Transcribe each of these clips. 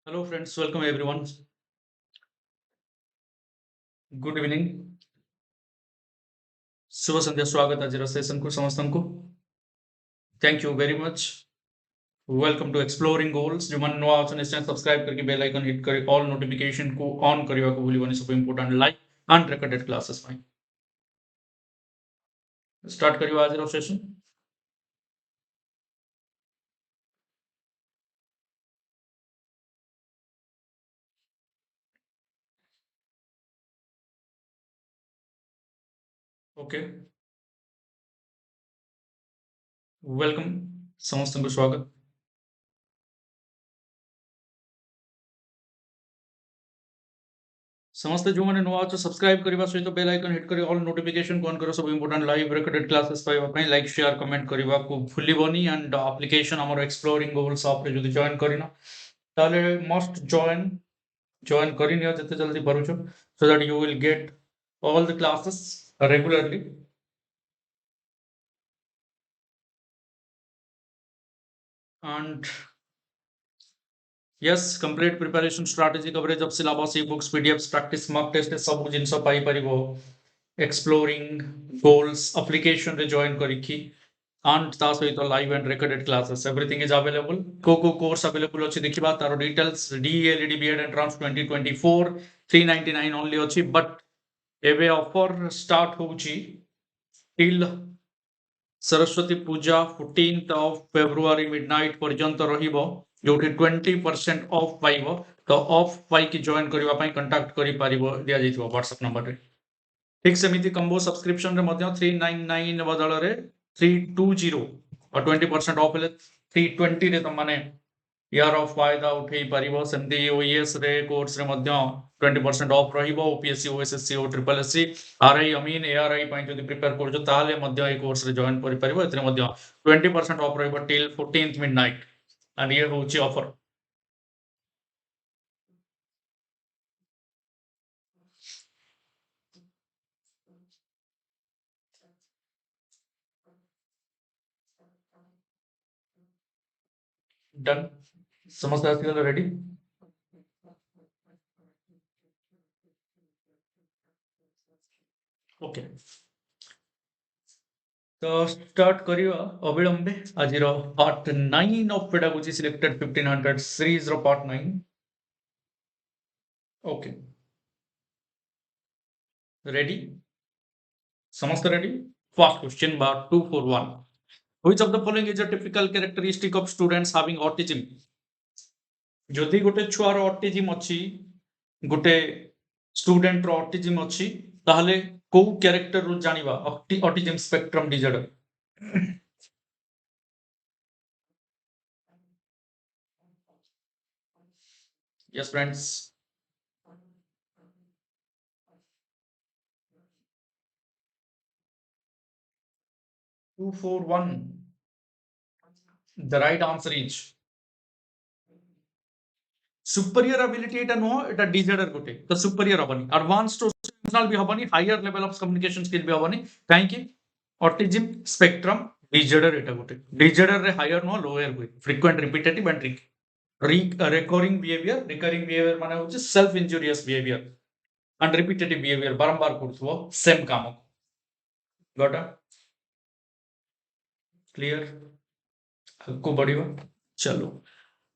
Hello friends, welcome everyone. Good evening. शुभ संध्या स्वागत आज session को समस्त को thank you very much welcome to exploring goals जो मन नुआ अछन निश्चय सब्सक्राइब करके बेल आइकन हिट करी ऑल नोटिफिकेशन को ऑन करबा को भूलिबनी सब important live and recorded classes में स्टार्ट करियो आज रो सेशन ओके वेलकम समस्त को स्वागत समस्त जो मैंने नुआ अच्छे सब्सक्राइब करबा सहित बेल आइकन हिट करी ऑल नोटिफिकेशन को ऑन करो सब इंपोर्टेंट लाइव रिकॉर्डेड क्लासेस पाइबा पई लाइक शेयर कमेंट करबा को भूलिबनी एंड एप्लीकेशन हमर एक्सप्लोरिंग गोल्स आप जदी जॉइन करिना ताले मस्ट join करिनियो जते जल्दी परुछो so that you will get all the classes regularly and yes complete preparation strategy coverage of syllabus e-books pdfs practice mock test सब जिनस पाई परिबो exploring goals application रे join करिकी and ता सहित live and recorded classes everything is available को course available अछि देखिबा तारो details DELED B.Ed entrance 2024 399 only अछि but एबे ऑफर स्टार्ट होउची till Saraswati Puja 14th of February midnight पर्यंत रहिबो जोठी 20% ऑफ पाइबो तो ऑफ पाई की जॉइन करबा पई कांटेक्ट करि पारिबो दिया जइतबो WhatsApp नंबर रे ठीक सेमिति कम्बो सब्सक्रिप्शन रे मध्य 399 बदल रे 320 और 20% ऑफ ले 320 रे त माने यार ऑफ फायदा उठेई पारिबो सेमती ओईएस रे कोर्स रे मध्य 20% ऑफ रहिबो ओपीएससी ओएसएससी ओ ट्रिपल एससी आरआई अमीन एआरआई पई जदी प्रिपेयर करजो ताले मध्य ए कोर्स रे जॉइन करि पारिबो एतरे मध्य 20% ऑफ रहिबो टिल 14th मिडनाइट एंड ये होची ऑफर डन समझ आसिगल रेडी ओके तो स्टार्ट करियो अविलंबे आज रो part 9 of pedagogy selected 1500 series रो पार्ट 9 ओके रेडी समस्त रेडी फर्स्ट क्वेश्चन बार 241 which of the following is a typical characteristic of students having autism जदि गोटे छुआर ऑटिज्म अछि गोटे स्टूडेंट रो ऑटिज्म अछि ताहले को कैरेक्टर रु जानिबा autism spectrum disorder yes friends 241 the right answer is superior ability eta no eta disorder gote तो superior हबनी advanced emotional भी हबनी higher level of communication skill भी हबनी काहे कि autism spectrum disorder eta gote disorder रे higher no lower हुए frequent repetitive and recurring behavior माने होची self injurious behavior and repetitive behavior बारंबार करथबो सेम काम गटा क्लियर को बढ़िबा चलो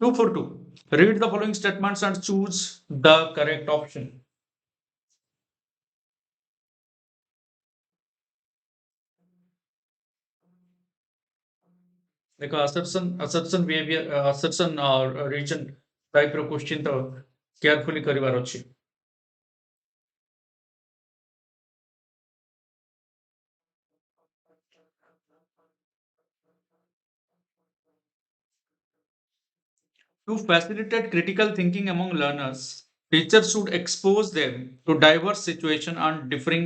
242 read the following statements and choose the correct option देखो assertion behavior assertion region type रो क्वेश्चन तो केयरफुली करिवार अछि to facilitate critical thinking among learners teachers should expose them to diverse situations and differing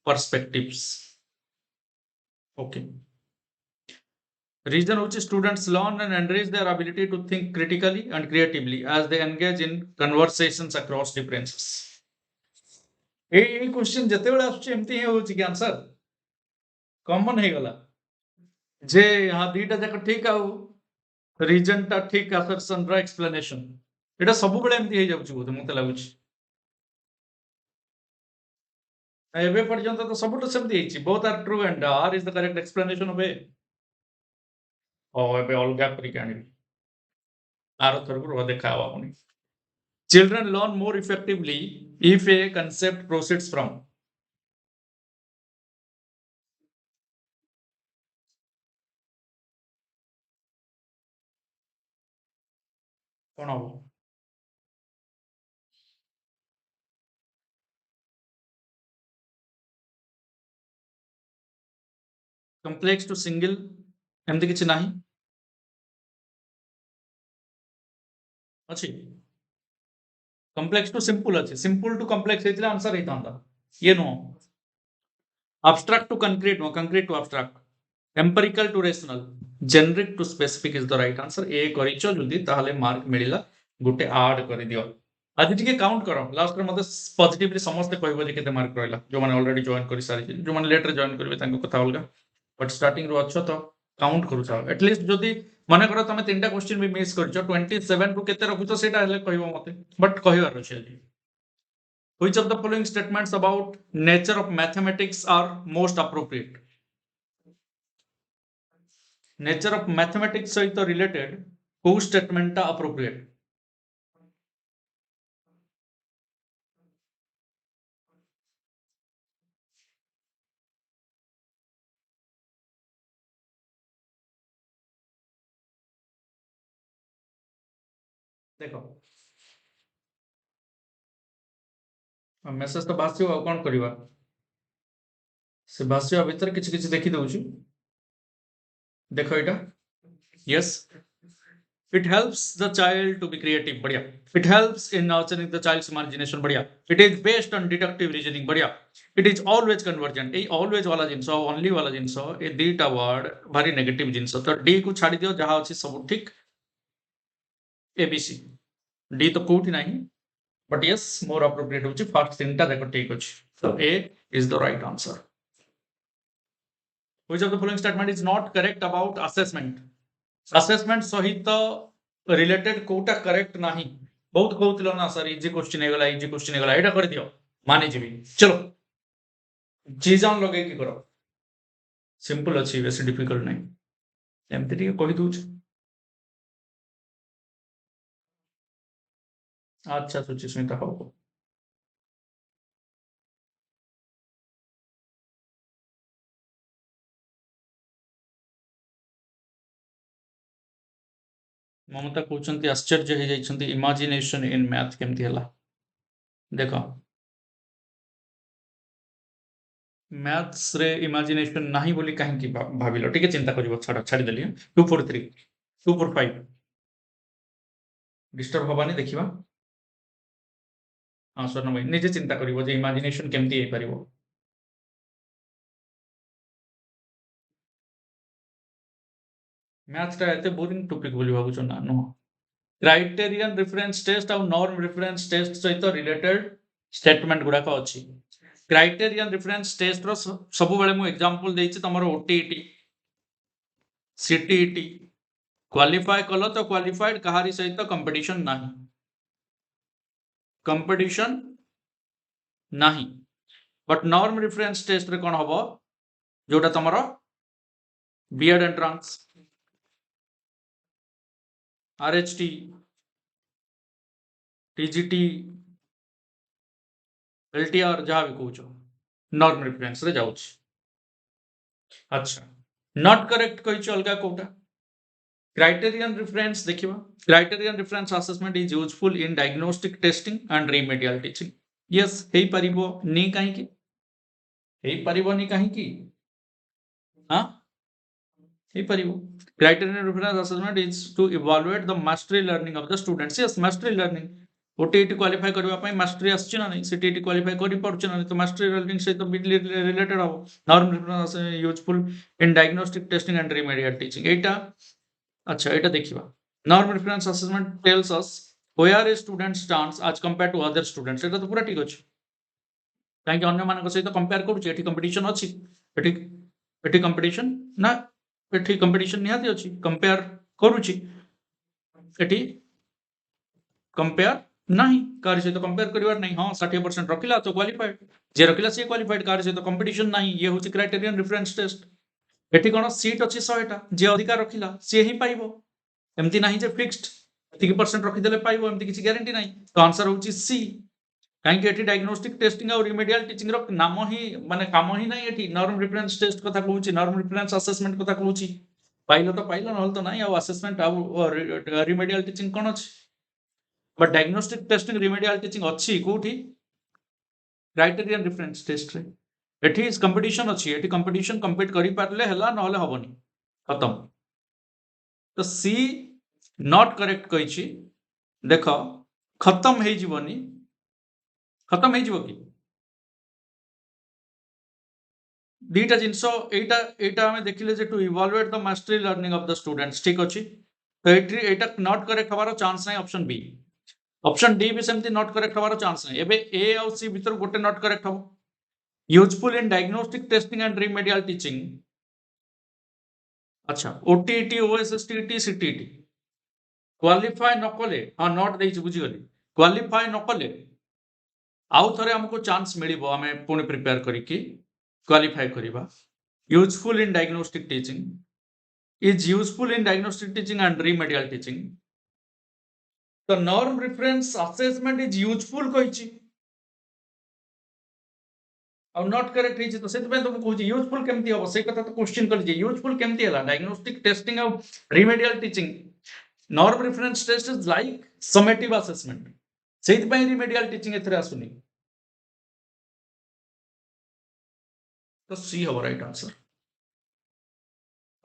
perspectives okay reason which students learn and enrich their ability to think critically and creatively as they engage in conversations across differences A question जते बेला आछे एमती हे होची कि answer common हे गला जे हां दीटा जाक ठीक आउ रीजन ता ठीक assertion रा एक्सप्लेनेशन एटा सब बेले एमती हे जाउची बोधे मते लागुची एबे पर्यंत तो सब तो सेमती हेची both are true and R is the correct explanation of A एबे अलगा करी आनी आर थरको देखा हवा पुनी children learn more effectively if a concept proceeds from कौन हबो complex to single एमती किछि नाही अछि complex to simple अछि simple to complex हेतिला आंसर हेतांता ये no abstract to concrete no concrete to abstract empirical to rational generic to specific is the right answer ए करिचो जल्दी ताहले मार्क मिलिला गुटे ऐड करि दियो आज टिके काउंट करो लास्ट रे मते पॉजिटिवली समस्त कहबो जे केते मार्क रहला जो माने ऑलरेडी जॉइन करि सारि जो माने लेटर जॉइन करबे तांको कथा अलगा बट स्टार्टिंग रो अच्छो तो काउंट करू चाहो एटलीस्ट जदी माने करो तमे तीनटा क्वेश्चन भी मिस करछो 27 रु केते रखुछो सेटा हेले कहबो मते बट कहिवार अछि আজি which of the following statements about nature of mathematics are most appropriate nature of mathematics सहित related कोउ स्टेटमेंट टा appropriate देखो मेसेज तो बासियो आ कोन करबा से बासियो भीतर किछि किछि देखि दउची देखो एटा yes it helps the child to be creative बढ़िया it helps in nurturing the child's imagination बढ़िया it is based on deductive reasoning बढ़िया it is always convergent A always वाला जिंस only वाला जिंस ए दीटा वर्ड भारी नेगेटिव जिंस तो डी को छाडी दियो जहा अछि सब ठीक एबीसी डी तो कोठी नाही बट यस मोर अप्रोप्रिएट होची फर्स्ट तीनटा देखो ठीक अछि so a is the right answer which of the following statement is not correct about assessment assessment सहित रिलेटेड कोटा करेक्ट नाही बहुत कहउतिलो ना सर इजी क्वेश्चन हे गला एटा कर दियो माने जीवी चलो जी जान लगे की करो सिंपल अछि बेसी डिफिकल्ट नाही एमती टिके कहि दूछ अच्छा सुचि स्मिता हो ममता कहउचंती आश्चर्य हे जाइछंती इमेजिनेशन इन मैथ केमती हला देखो मैथ्स रे इमेजिनेशन नाही बोली काहे की भाबिलो टिके चिंता करिवो छाड़ी देली 243 245 डिस्टर्ब हबानी देखिबा हां स्वर्ण भाई निजे चिंता करिवो जे इमेजिनेशन केमती हे परिवो मैथ्स टा एते बोरिंग टॉपिक बोली भाबुछ ना नो क्राइटेरियन रेफरेंस टेस्ट और नॉर्म रेफरेंस टेस्ट सहित रिलेटेड स्टेटमेंट गुडा का अछि क्राइटेरियन रेफरेंस टेस्ट रो सब बेले मु एग्जांपल देछि तमरो ओटीईटी सीटीईटी क्वालिफाई कलो तो क्वालिफाइड कहारी सहित कंपटीशन नाही कंपटीशन नाही बट नॉर्म रेफरेंस टेस्ट रे कोन हबो जोटा तमरो BEd entrance RHT TGT LTR जहाँ भी कहूँ नॉर्म रेफरेंस रे जाउछ अच्छा नॉट करेक्ट कहिछ अलगा कोटा क्राइटेरियन रेफरेंस देखिबा criterion reference assessment is useful in diagnostic testing and remedial teaching yes हेई परिबो नी काहे की हेई परिबो नी काहे की हां हेई परिबो criterion reference assessment is to evaluate the mastery learning of the students yes mastery learning OTET qualify करबा पई मास्टरी आछि ना नहीं सीटीईटी क्वालिफाई करि पड़छ ना तो मास्टरी लर्निंग से तो रिलेटेड हो norm reference useful in diagnostic testing and remedial teaching एटा अच्छा एटा देखिबा norm reference assessment tells us where a student stands as compare to other students एटा तो पूरा ठीक अछि काहे कि अन्य मानक सहित कंपेयर करूची एठी कंपटीशन अछि एठी एठी कंपटीशन ना एठी कंपटीशन निहाती अछि कंपेयर करूची एठी कंपेयर नहीं कार सहित कंपेयर करिवार नहीं हां 60% रखिला तो क्वालिफाइड जे रखिला से क्वालिफाइड कार सहित कंपटीशन नहीं ये होची क्राइटेरियन रेफरेंस टेस्ट एठी कोन सीट अछि 100 टा जे अधिकार रखिला से ही पाइबो एमती नहीं जे फिक्स्ड एतिकी परसेंट रखि देले पाइबो एमती किछि ग्यारंटी नहीं तो आंसर होची सी काहे कि एठी डायग्नोस्टिक टेस्टिंग और रिमेडियल टीचिंग रो नाम ही माने काम ही नहीं एठी नॉर्म रेफरेंस टेस्ट कथा कहूची नॉर्म रेफरेंस असेसमेंट कथा कहूची पाइलो तो पाइलो नहल तो नहीं आ असेसमेंट आ रिमेडियल टीचिंग कोन अछि but diagnostic testing remedial teaching अच्छी कोठी क्राइटेरियन रेफरेंस टेस्ट रे एठी कंपटीशन अच्छी एठी कंपटीशन कंपीट करि पारले हला नहले हबनी खत्म तो सी नॉट करेक्ट कहिछि देखो खत्म हे जीवनी खत्म हे जीवो कि दीटा जिंसो एटा एटा हमें देखिले जे to evaluate the mastery learning of the students ठीक अछि तो एटा नॉट करेक्ट हबारो चांस नहीं ऑप्शन बी ऑप्शन डी भी सेमती नॉट करेक्ट हबारो चांस नहीं एबे ए और सी भीतर गोटे नॉट करेक्ट हबो useful in diagnostic testing and remedial teaching अच्छा ओटीईटी ओएसएसटीटी सीटीईटी क्वालिफाई न कले हां नॉट देछि बुझी गली क्वालिफाई न कले आउ थरे हमको चांस मिलिबो हमें पुणी प्रिपेयर करिकि क्वालिफाई करिबा useful in diagnostic teaching is useful in diagnostic teaching and remedial teaching the norm reference assessment is useful कहिछि और नॉट करेक्ट हिच तो सेत तो कहूँ यूजफुल केमती हम से कथा तो क्वेश्चन कर यूजफुल केमती है डायग्नोस्टिक टेस्टिंग और remedial teaching norm reference test is like summative assessment से रिमेडियल टीचिंग एथरे आसुनी तो सी हम राइट आंसर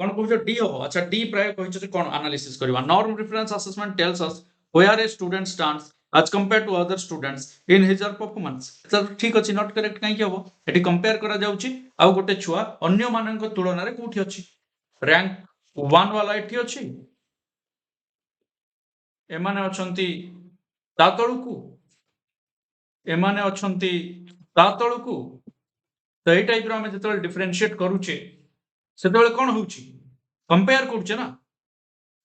कौन कहू डी हम अच्छा डी प्राय कह कौन एनालिसिस करवा norm reference assessment tells us where a student stands as compared to other students in his or performance तो ठीक अछि नॉट करेक्ट काई कि हबो एठी कंपेयर करा जाउची आ गोटे छुआ अन्य मानक तुलना रे कोठी अछि रैंक 1 वाला एठी अछि एमाने अछंती ता तळुकु एमाने अछंती ता तळुकु तो एई टाइप रो हम जेतल डिफरेंशिएट करूचे सेतबेले कोन होउची कंपेयर करूचे ना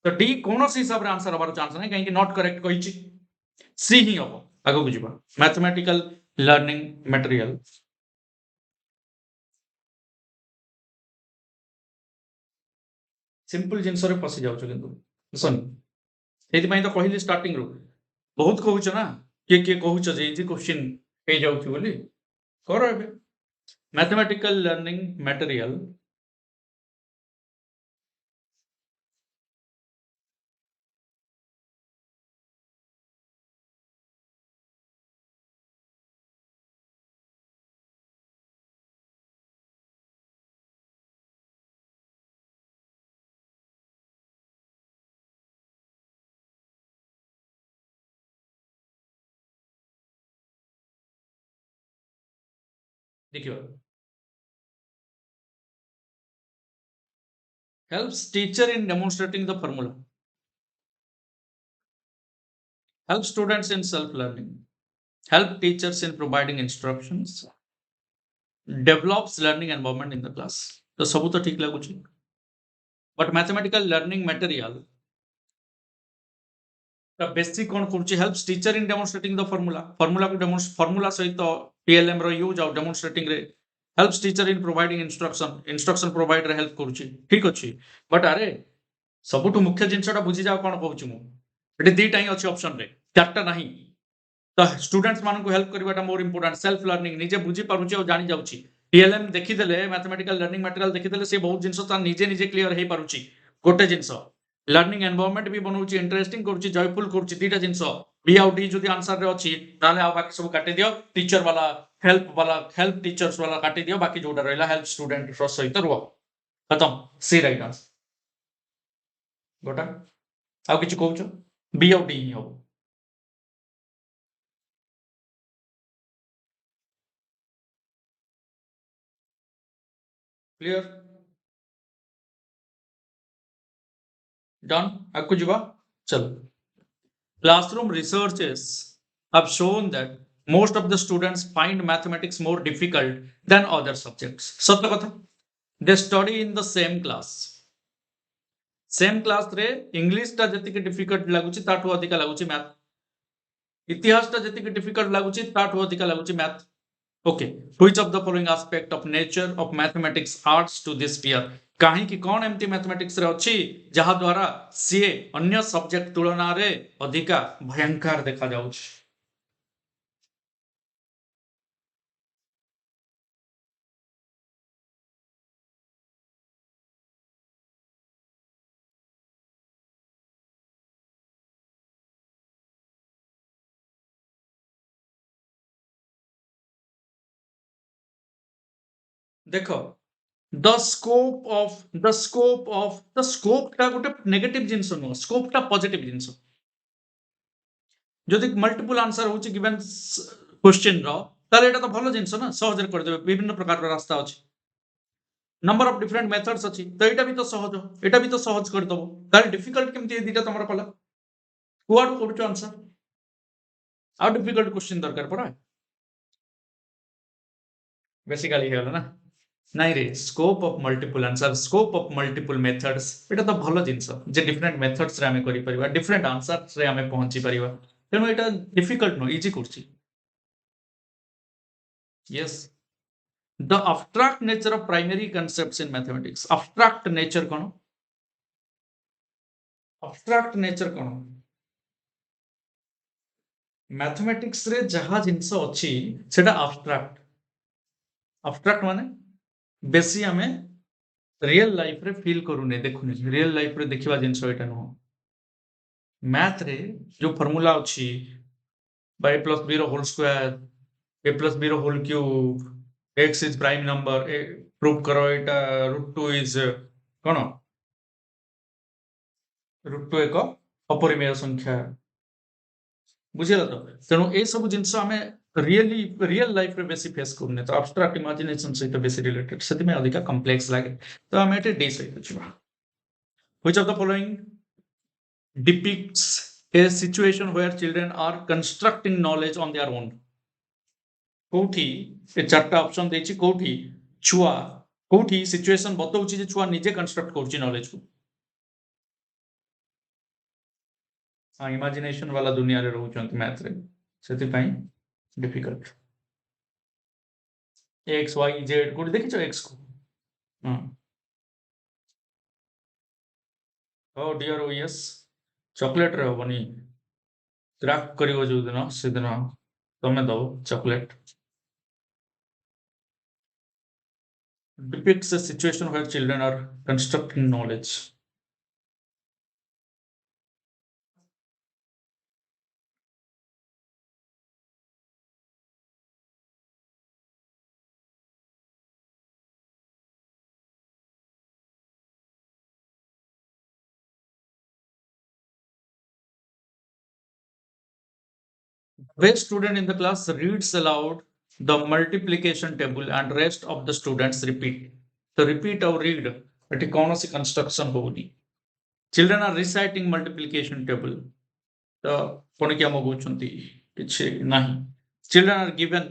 तो डी कोनोसी हिसाब रे आंसर हबार चांस नै काहे कि नॉट करेक्ट कहिची सी ही हम आगो बुझिबा मैथमेटिकल लर्निंग मटेरियल सिंपल जिंस रे फसी जाउछ किंतु सन एति पई तो कहिली स्टार्टिंग रो बहुत कहूछ ना के कहूछ जे इजी क्वेश्चन हे जाउछ बोली करो एबे मैथमेटिकल लर्निंग मटेरियल देखियो helps teacher in demonstrating the formula help students in self learning help teachers in providing instructions develops learning environment in the class तो सब तो ठीक लागुची but mathematical learning material the basic कोन करछि helps teacher in demonstrating the formula को formula सहित PLM रो यूज आउ डेमोन्स्ट्रेटिंग रे helps teacher in providing instruction provide रे हेल्प करछि ठीक अछि बट अरे सबुठु मुख्य जिंसटा बुझी जाओ कोन कहउछि मु एटी दीटा ही अछि ऑप्शन रे चारटा नहीं तो स्टूडेंट्स मान को हेल्प करवाटा मोर इंपोर्टेंट सेल्फ लर्निंग निजे बुझी पारुछि और जानि जाउछि पीएलएम देखि देले मैथमेटिकल लर्निंग मटेरियल देखि देले से बहुत जिंस ता निजे निजे क्लियर हे पारुछि गोटे जिंस लर्निंग एनवायरनमेंट भी बनउछि इंटरेस्टिंग करछि जॉयफुल करछि दीटा जिंस बी आउट डी जदी आंसर रे अछि ताले आ बाकी सब काटि दियो टीचर वाला हेल्प टीचर्स वाला काटि दियो बाकी जोटा रहला हेल्प स्टूडेंट रो सहित रुआ खत्म सी राइट आंसर गोटा आ किछ कहउछ बी आउट डी ही हो क्लियर डन आपको जुबा चलो classroom researches have shown that most of the students find mathematics more difficult than other subjects सत्य कथा they study in the same class रे इंग्लिश ता जति के डिफिकल्ट लागुची ताठू अधिक लागुची मैथ इतिहासटा जेतिकी डिफिकल्ट लाଗୁଛି ତାଠୁ ଅଧିକା ଲାଗୁଛି math. Okay, which of the following aspect of nature of mathematics adds to this fear? କାହିଁକି କଣ ଏମିତି ମ୍ୟାଥମେଟିକ୍ସରେ ଅଛି ଯାହା ଦ୍ୱାରା ସିଏ ଅନ୍ୟ ସବଜେକ୍ଟ ତୁଳନାରେ ଅଧିକା ଭୟଙ୍କର ଦେଖାଯାଉଛି? ଦେଖ, द स्कोप ଟା ଗୋଟେ ନେଗେଟିଭ ଜିନିଷ ନୁହଁ, ସ୍କୋପଟା ପଜିଟିଭ ଜିନିଷ। ଯଦି ମଲ୍ଟିପୁଲ ଆନ୍ସର ହଉଛି ଗିଭେନ୍ କ୍ୱେଶ୍ଚିନ୍ ର, ତାହେଲେ ଏଇଟା ତ ଭଲ ଜିନିଷ ନା, ସହଜରେ କରିଦେବେ, ବିଭିନ୍ନ ପ୍ରକାରର ରାସ୍ତା ଅଛି। ନମ୍ବର ଅଫ ଡିଫରେଣ୍ଟ ମେଥଡ୍ସ ଅଛି, ତ ଏଇଟା ବି ତ ସହଜ, ଏଇଟା ବି ତ ସହଜ କରିଦବ, ତାହେଲେ ଡିଫିକଲ୍ଟ କେମିତି ଏ ଦିଟା ତମର କଲା? କୁଆଡୁ କରୁଛ ଆନ୍ସର? ଆଉ ଡିଫିକଲ୍ଟ କ୍ୱେଶ୍ଚିନ୍ ଦରକାର ପରା। ବେଶୀ ଗାଳି ହେଇଗଲା ନା? ନାଇଁ ରେ, scope of multiple answer, scope of multiple methods, ଏଇଟା ତ ଭଲ ଜିନିଷ ଯେ ଡିଫରେଣ୍ଟ ମେଥଡ୍ସରେ ଆମେ କରିପାରିବା, ଡିଫରେଣ୍ଟ ଆନ୍ସର୍ସରେ ଆମେ ପହଞ୍ଚି ପାରିବା। ତେଣୁ ଏଇଟା ଡିଫିକଲ୍ଟ ନୁହଁ, ଇଜି କରୁଛି। Yes. The abstract nature of primary concepts in mathematics, abstract nature କଣ? abstract nature କଣ? ମ୍ୟାଥମେଟିକ୍ସ ରେ ଯାହା ଜିନିଷ ଅଛି ସେଟା abstract। abstract ମାନେ ବେଶୀ ଆମେ रियल लाइफ रे फील करूने, देखुने, रियल लाइफ रे देखिवा जिनिस एटा नुह। मैथ रे जो फॉर्मूला अछि, y plus b रो whole square, a plus b रो whole cube, x is prime number, prove करो एटा √2 इज कोन? √2 एक अपरिमेय संख्या। बुझिला तो? तेणु ए सब जिनिस आमे रियल लाइफ रे बेसी फेस करूने, तो abstract imagination सहित बेसी रिलेटेड, सेति में अधिका कॉम्प्लेक्स लागे, तो आमे एटे डी सहित छिवा। Which of the following depicts a situation where children are constructing knowledge on their own? कोठी ए चारटा ऑप्शन देछि, कोठी छुआ, कोठी सिचुएशन बतौछि जे छुआ निजे कंस्ट्रक्ट करछि नॉलेज को। हां, इमेजिनेशन वाला दुनिया रे रहउछंत मैथ रे, सेति पई डिफिकल्ट। एक्स वाई जेड कोठी देखिछो एक्स को? हां। ओ डियर ओ यस, चॉकलेट रे होबनी, क्रैक करिवो जो दिन से दिन तमे दो chocolate. Depicts a situation where children are constructing knowledge. Best student in the class reads aloud the multiplication table and rest of the students repeat. So repeat or read, eighty कौनसी construction होनी. Children are reciting multiplication table. तो पुଣି क्या मगुଛନ୍ତି କିଛି ନାହିଁ. Children are given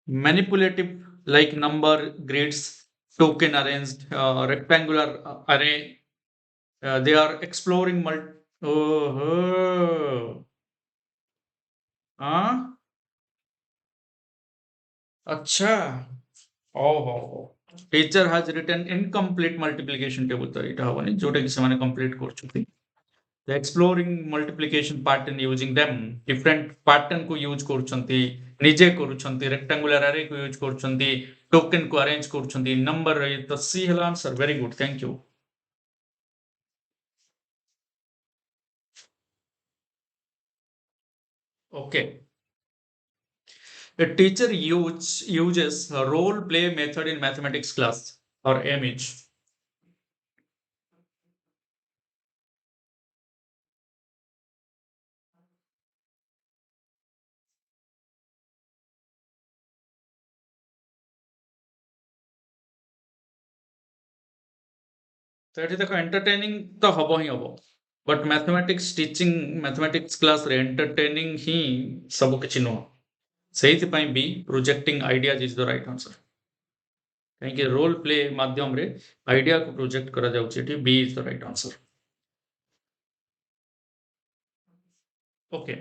manipulative like number grids, token arranged, rectangular array. They are exploring oh, हाँ, अच्छा, ओहो, teacher has written incomplete multiplication table, तो एटा हबनी जोटा कि ସେମାନେ कंप्लीट करछथि। The exploring multiplication pattern using them, different pattern को यूज करछथि, निजे करछथि, rectangular array को यूज करछथि, token को अरेंज करछथि, नंबर रे, तो सी हला answer. Very good, thank you. Okay, a teacher uses a role play method in mathematics class or image. तो ये देखो एंटरटेनिंग तो हबो ही हबो, but mathematics teaching mathematics class रे एंटरटेनिंग ही सब किछि नो, सेहित पई B projecting ideas is the right answer. कहीं कि रोल प्ले माध्यम रे आइडिया को प्रोजेक्ट करा जाउछि, एठी B is the right answer. Okay,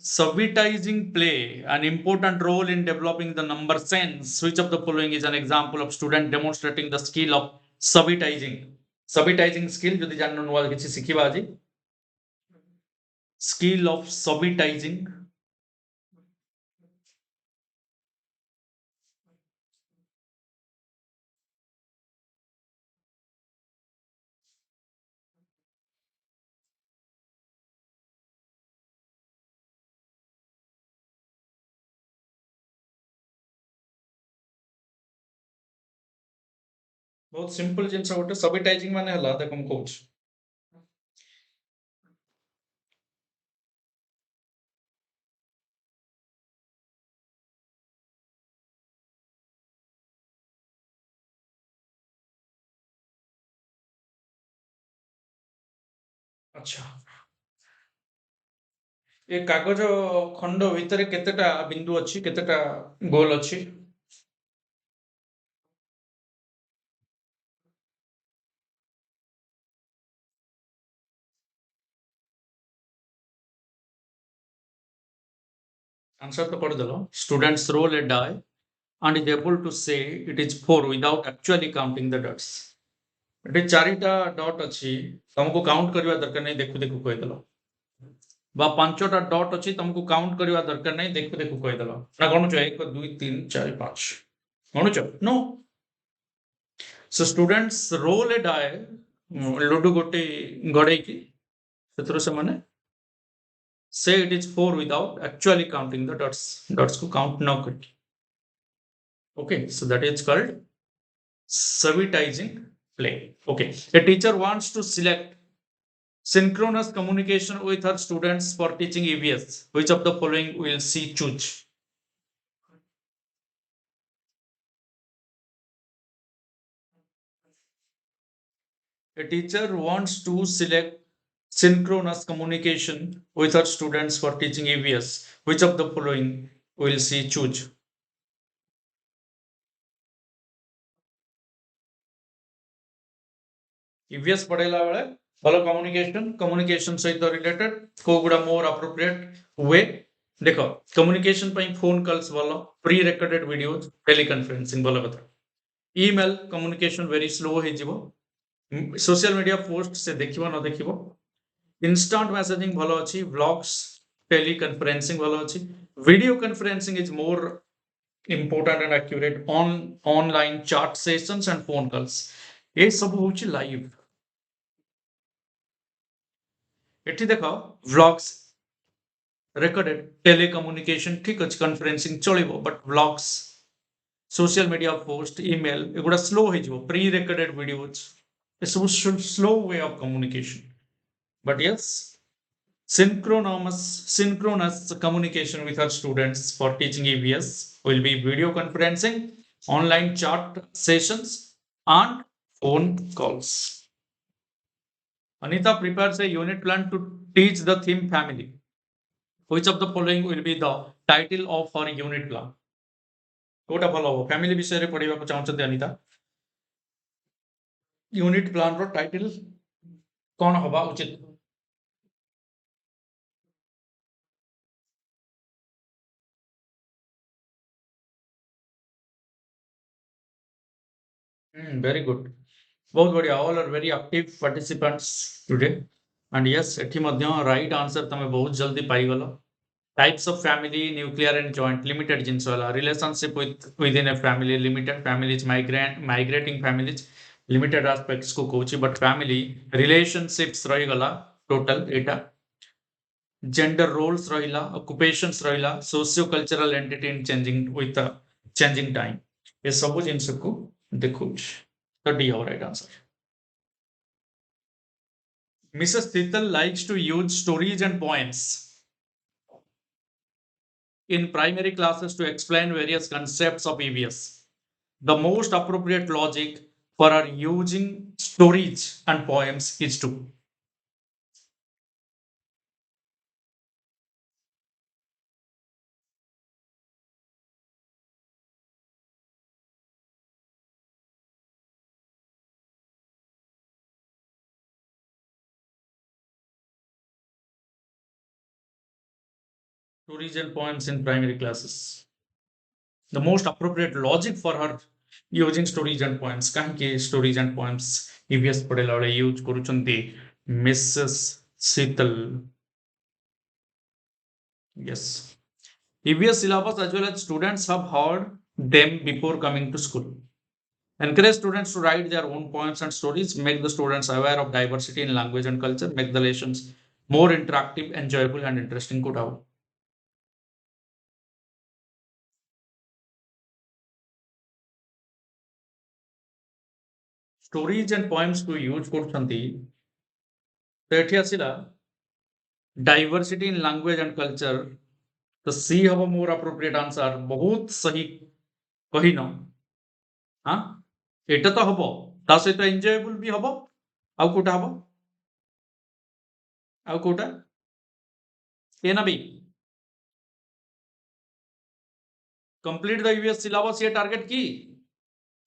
Subitizing play an important role in developing the number sense. Which of the following is an example of student demonstrating the skill of subitizing? Subitizing skill যদি জানো নয়া কিছু শিখিবা আজি skill of subitizing. बहुत simple जिनस गोटे सबटाइजिंग माने हला देखो हम कहूँ अच्छा ए कागज खंड भितर केतेटा बिंदु अछि केतेटा गोल अछि आंसर तो पढ़ देलो students roll a die and is able to say it is 4 without actually counting the dots ଏଠି ଚାରିଟା ଡଟ୍ ଅଛି ତମକୁ କାଉଣ୍ଟ କରିବା ଦରକାର ନାହିଁ ଦେଖୁ ଦେଖୁ କହିଦେଲ বা ପାଞ୍ଚଟା ଡଟ୍ ଅଛି ତମକୁ କାଉଣ୍ଟ କରିବା ଦରକାର ନାହିଁ ଦେଖୁ ଦେଖୁ କହିଦେଲ ନା ଗଣୁଛ 1 2 3 4 5 ଗଣୁଛ नो सो स्टूडेंट्स रोल ए डाए लड्डू गोटे गड़ेकी ସେଥିରୁ ସେମାନେ say it is 4 without actually counting the dots को count न करके okay so that is called subitizing play okay a teacher wants to select synchronous communication with her students for teaching EVS which of the following will she choose a teacher wants to select synchronous communication with her students for teaching EVS which of the following will she choose EVS पढ़ेला बेले भलो communication सहित related को गुडा more appropriate way देखो communication पई phone calls भलो pre recorded videos teleconferencing भलो कथा ईमेल कम्युनिकेशन वेरी स्लो हे जीवो सोशल मीडिया पोस्ट से देखिबो न देखिबो इंस्टेंट मैसेजिंग भलो अछि व्लॉग्स टेली कॉन्फ्रेंसिंग भलो अछि video conferencing is more important and accurate on online chat sessions and phone calls ये सब होची लाइव एठी देखो व्लॉग्स recorded telecommunication ठीक अछि कॉन्फ्रेंसिंग चलिबो but vlogs social media post email एगुडा स्लो हे जिवो प्री रिकॉर्डेड वीडियोस ए सब slow way of communication but yes synchronous communication with our students for teaching EVS will be video conferencing online chat sessions and phone calls Anita prepares a unit plan to teach the theme family which of the following will be the title of her unit plan कोटा भलो हो family विषय रे पढिबा को चाहछते Anita unit plan रो title कोन होबा उचित very good बहुत बढ़िया all are very active participants today and yes एठी मध्य राइट आंसर तमे बहुत जल्दी पाई गलो types of family nuclear and joint limited जिंस वाला relationship with in a family limited families migrating families limited aspects को कहूची बट फैमिली रिलेशनशिप्स रही गला टोटल एटा जेंडर रोल्स रहिला ऑक्युपेशंस रहिला socio cultural entity in changing with changing time ये सब जिंस को देखुच तो डी हो right answer Mrs. Tittle likes to use stories and poems in primary classes to explain various concepts of EVS. The most appropriate logic for our using stories and poems is to Stories and poems in primary classes. The most appropriate logic for her using stories and poems. କାହିଁକି stories and poems EVS ପଢେଇଲା ବେଳେ use କରୁଛନ୍ତି Mrs. Sital. Yes. EVS syllabus as well as students have heard them before coming to school. Encourage students to write their own poems and stories, make the students aware of diversity in language and culture, make the lessons more interactive, enjoyable, and interesting. Good out. Stories and poems to use କରୁଛନ୍ତି ତ ଏଠି ଆସିଲା diversity in language and culture तो सी हब more appropriate answer बहुत सही कहिन हाँ एटा तो हब ता सहित एंजॉयबल भी हब आउ कोटा हब आउ कोटा ए ना B complete the US syllabus ये टारगेट की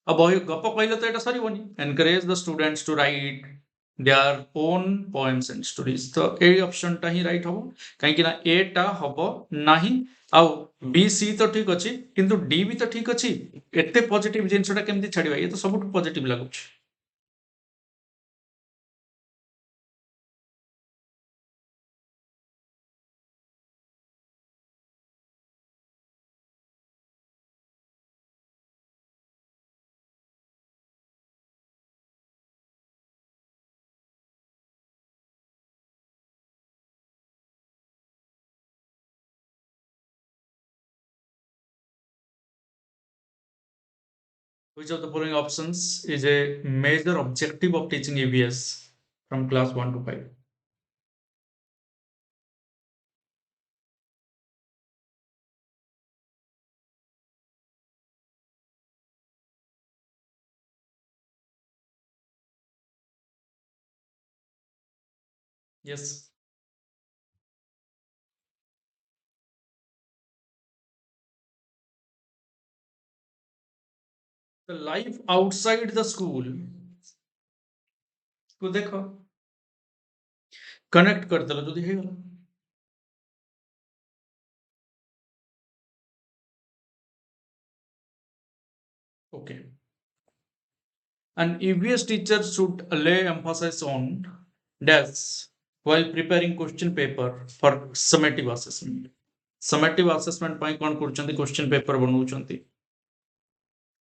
अब गप कहले तो एटा सरीबनी encourage the students to write their own poems and stories तो ए ऑप्शन टा ही राइट हबो काहे कि ना ए टा हबो नाही आउ बी सी तो ठीक अछि किंतु डी भी तो ठीक अछि एते पॉजिटिव जिंसटा केमती छाड़ीबा ये तो सबटु positive लागुछ which of the following options is a major objective of teaching EVS from class 1 to 5 yes the life outside the school को देखो कनेक्ट कर देलो जदी हे गला okay an EVS teacher should lay emphasis on dash while preparing question paper for summative assessment summative assessment ପାଇଁ कोन करछंती question paper बनौछंती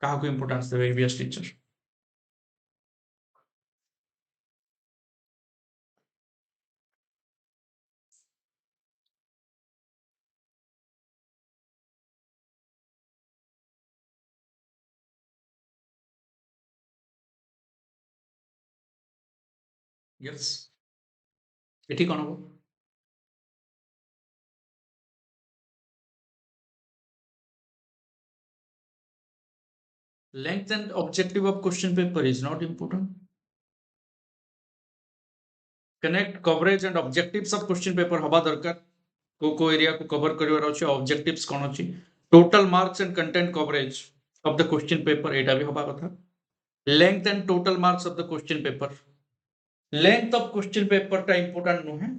काहाको importance देबे EVS teacher yes एठी कोन हो length and objective of question paper is not important connect coverage and objectives of question paper हवा दरकार को area को cover करिवार अछि objectives कोन अछि total marks and content coverage of the question paper एटा भी हवा कथा length and total marks of the question paper length of question paper टा इंपोर्टेंट नो है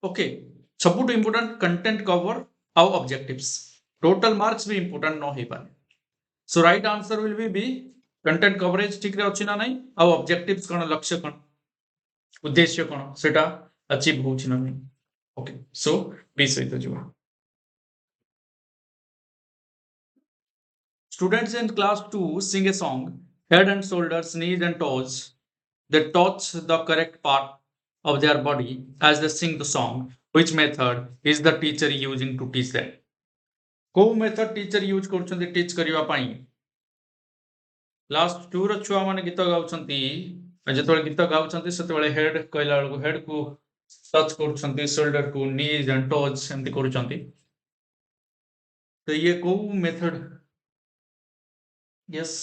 ओके सबुट इंपोर्टेंट कंटेंट कवर आउ ऑब्जेक्टिव्स टोटल मार्क्स भी इंपोर्टेंट नो हे पारे so right answer will be content coverage ठीक रे अछि ना नहीं आउ ऑब्जेक्टिव्स कोन लक्ष्य कोन उद्देश्य कोन सेटा अचीव होछि ना नहीं ओके सो बी सहित जुवा students in class 2 sing a song head and shoulders knees and toes they touch the correct part of their body as they sing the song which method is the teacher using to teach them को method teacher use करछन्ती teach करिवा पई last 2 रो छुआ माने गीत गाउछन्ती जेतोले गीत गाउछन्ती सेतोले head कहला बेलको head को touch करछन्ती shoulder को knees and toes एमती करछन्ती तो ये को मेथड यस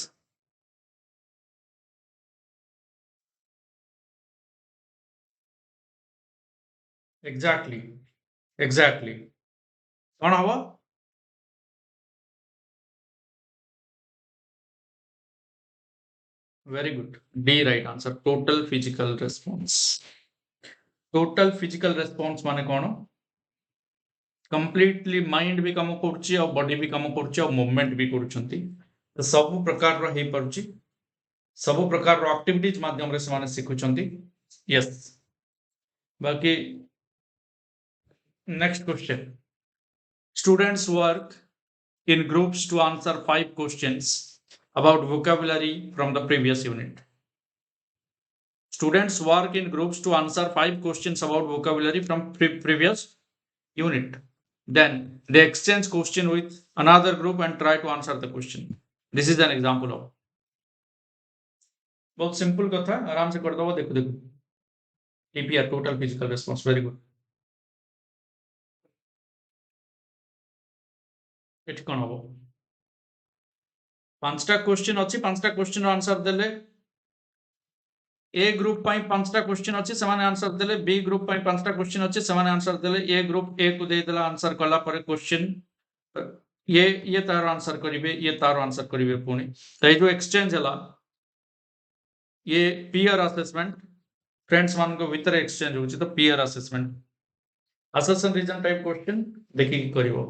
एग्जैक्टली एग्जैक्टली कोन हवा very good d right answer total physical response माने कोन कंप्लीटली माइंड भी काम करुच्ची और बॉडी भी काम करुच्ची और मूवमेंट भी करुछंती तो सब प्रकार रो हे परुची सब प्रकार रो एक्टिविटीज माध्यम रे से माने सिखुछंती यस बाकी next question students work in groups to answer 5 questions about vocabulary from the previous unit. Students work in groups to answer 5 questions about vocabulary from previous unit. Then they exchange question with another group and try to answer the question. This is an example of. बहुत simple कथा आराम से कर दो देखो देखो TPR total physical response very good एठी कोन हबो पांचटा क्वेश्चन अछि पांचटा क्वेश्चन आंसर देले ए ग्रुप पाई पांचटा क्वेश्चन अछि समान आंसर देले बी ग्रुप पाई पांचटा क्वेश्चन अछि समान आंसर देले ए ग्रुप ए को दे देला आंसर कला पर क्वेश्चन ये तार आंसर करिवे ये तार आंसर करिवे पुणी तो ये जो एक्सचेंज हला ये पीयर असेसमेंट फ्रेंड्स मान को भीतर एक्सचेंज होची तो peer assessment assertion reason type question देखि करिवो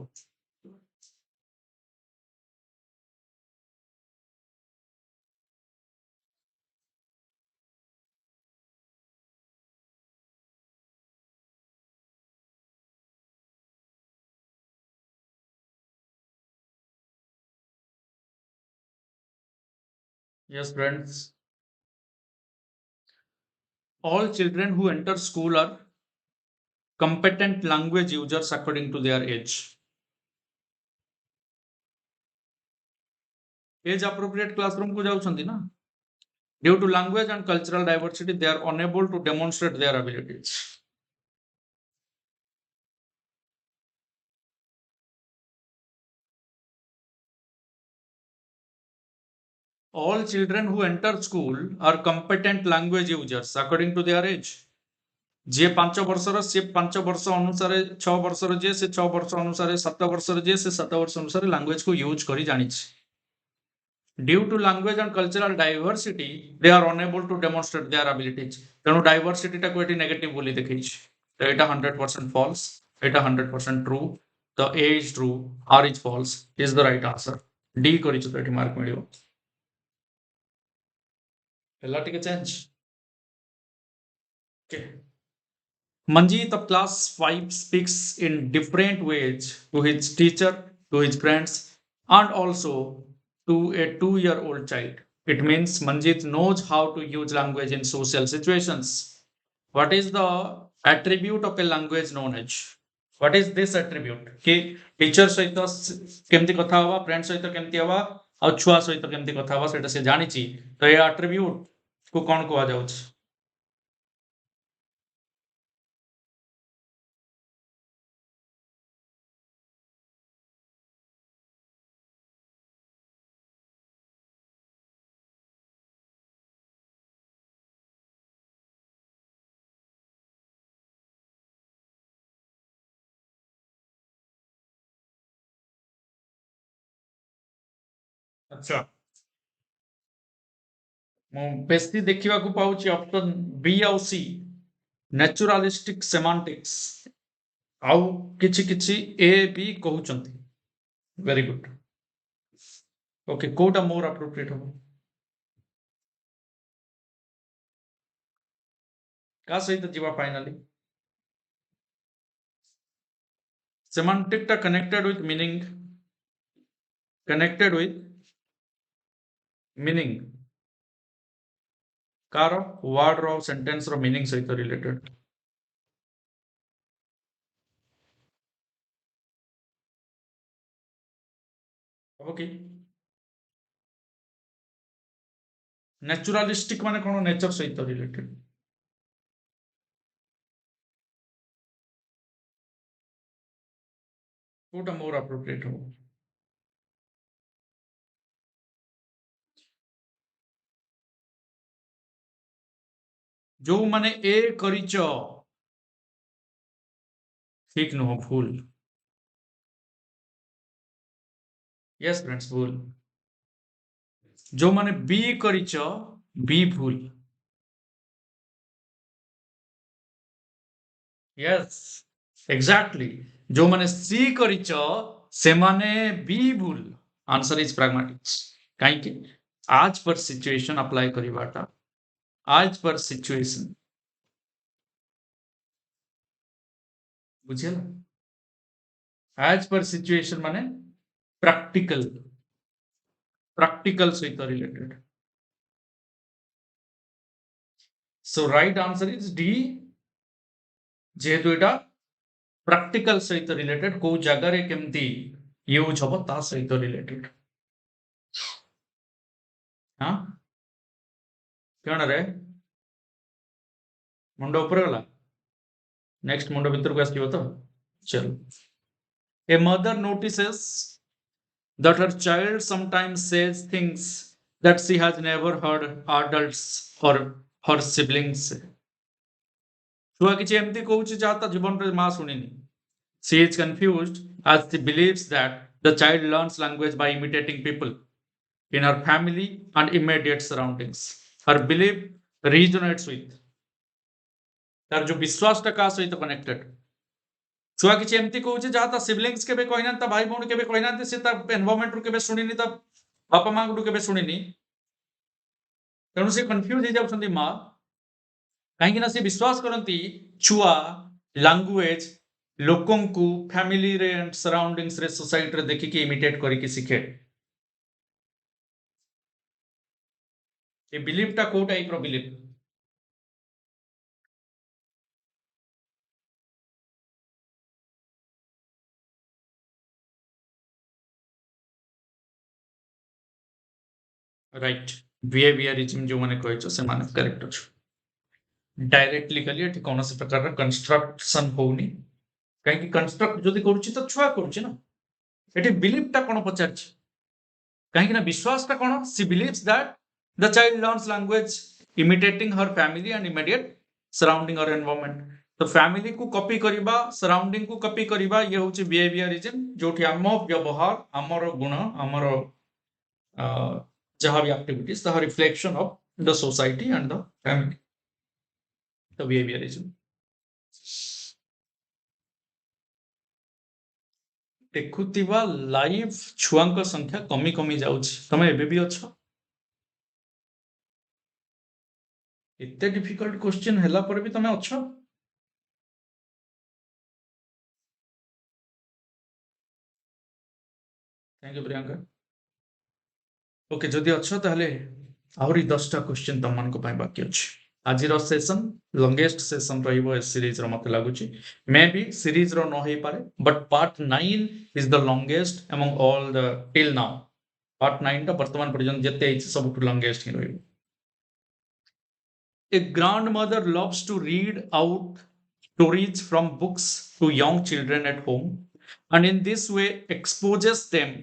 yes friends all children who enter school are competent language users according to their age age appropriate classroom को जाउछंती ना due to language and cultural diversity they are unable to demonstrate their abilities all children who enter school are competent language users according to their age जे 5 वर्षर से 5 वर्ष अनुसार 6 वर्षर जे से 6 वर्ष अनुसार 7 वर्षर जे से 7 वर्ष अनुसार लैंग्वेज को यूज करी जानिछ due to language and cultural diversity they are unable to demonstrate their abilities तेणु डाइवर्सिटी टा को एटी नेगेटिव बोली देखैछ तो एटा 100% फॉल्स एटा 100% ट्रू तो A is true R is false is the right answer D करिछ तो एटी मार्क मिलियो हला टिके change okay Manjeet of class 5 speaks in different ways to his teacher, to his friends, and also to a 2-year-old child. It means Manjeet knows how to use language in social situations. What is the attribute of a language knowledge? What is this attribute? कि teacher सहित केमती कथा हवा friend सहित केमती हवा और छुआ सहित केमती कथा हवा सेटा से जानिची तो ये attribute को कौन कहा जाउछ अच्छा ମୁଁ ବେଶୀ ଦେଖିବାକୁ ପାଉଛି ଅପସନ B ଆଉ C ନ୍ୟାଚୁରାଲିଷ୍ଟିକ ସେମାଣ୍ଟିକ୍ସ ଆଉ କିଛି କିଛି A B କହୁଛନ୍ତି ଭେରି ଗୁଡ୍ ଓକେ କୋଉଟା ମୋର ଆପ୍ରୋପ୍ରିଏଟ ହବ କା ସହିତ ଯିବା ଫାଇନାଲି semantic ଟା connected with meaning कार वर्ड रो सेंटेंस रो मीनिंग सहित रिलेटेड ओके नेचुरलिस्टिक माने कोन नेचर सहित रिलेटेड कोटा मोर एप्रोप्रिएट हो जो माने ए करिच ठीक नो फुल यस फ्रेंड्स फुल जो माने बी करिच बी फुल यस एग्जैक्टली जो माने सी करिच से माने बी भूल आंसर इज pragmatics काई के आज पर सिचुएशन अप्लाई करिवाटा आज पर सिचुएशन बुझेला आज पर सिचुएशन माने प्रैक्टिकल प्रैक्टिकल सहित related so right answer is D जेहेतु एटा प्रैक्टिकल सहित रिलेटेड को जगह रे केमती यूज हबो ता सहित रिलेटेड हां कौन रे मुंडो ऊपर गला नेक्स्ट मुंडो भीतर को आसीबो तो चलो a mother notices that her child sometimes says things that she has never heard adults or her siblings say. ଛୁଆ କିଛି ଏମିତି କହୁଛି ଯାହା ତା ଜୀବନରେ ମା ଶୁଣିନି. She is confused as she believes that the child learns language by imitating people in her family and immediate surroundings. Her belief resonates with ତାର ଯୋଉ ବିଶ୍ୱାସଟା କାହା ସହିତ କନେକ୍ଟେଡ୍ ଛୁଆ କିଛି ଏମିତି କହୁଛି ଯାହା ତା ସିବଲିଙ୍ଗସ୍ କେବେ କହିନାହାନ୍ତି ତା ଭାଇ ଭଉଣୀ କେବେ କହିନାହାନ୍ତି ସେ ତା ଏନଭାରମେଣ୍ଟରୁ କେବେ ଶୁଣିନି ତା ବାପା ମାଙ୍କଠୁ କେବେ ଶୁଣିନି ତେଣୁ ସେ କନଫ୍ୟୁଜ ହେଇଯାଉଛନ୍ତି ମା କାହିଁକି ନା ସେ ବିଶ୍ୱାସ କରନ୍ତି ଛୁଆ ଲାଙ୍ଗୁଏଜ ଲୋକଙ୍କୁ ଫ୍ୟାମିଲିରେ ସରାଉଣ୍ଡିଂସରେ ସୋସାଇଟିରେ ଦେଖିକି ଇମିଟେଟ୍ କରିକି ଶିଖେ ଏ ବିଲିଫଟା କୋଉ ଟାଇପର ବିଲିଫ राइट बिहेवियरिज्म जो मैंने कहिछ से माने करेक्ट अछि डायरेक्टली कहलिए एठी कौनसी प्रकार कंस्ट्रक्शन होउनी काहे कि कंस्ट्रक्ट जदि करूची तो छुआ करूची ना एठी बिलीफटा कोन पचारची काहे कि ना विश्वासटा कोन सी believes that the child learns language imitating her family and immediate surrounding और एनवायरनमेंट तो फैमिली को कॉपी करिबा सराउंडिंग को कॉपी करिबा ये होची बिहेवियरिज्म जोठी हम व्यवहार हमर गुण हमर जहाँ भी activities the reflection of the society and the family the behaviorism देखुतिबा लाइव छुआंक संख्या कमी कमी जाउछि तमे एबे भी अछ एते डिफिकल्ट क्वेश्चन हैला पर भी तमे अछ थैंक यू प्रियंका ओके जदि अछ ताहले आहुरी 10टा क्वेश्चन तम मन को पाइ बाकी अछि आजिर सेशन लॉन्गेस्ट सेशन रहिबो ए सीरीज रो मते लागुची मे बी सीरीज रो न होई पारे but part 9 is the longest among all the till now part 9 टा वर्तमान पर्यंत जते अछि सबटु लॉन्गेस्ट ही रहिबो ए grandmother loves to read out stories from books to young children at home and in this way exposes them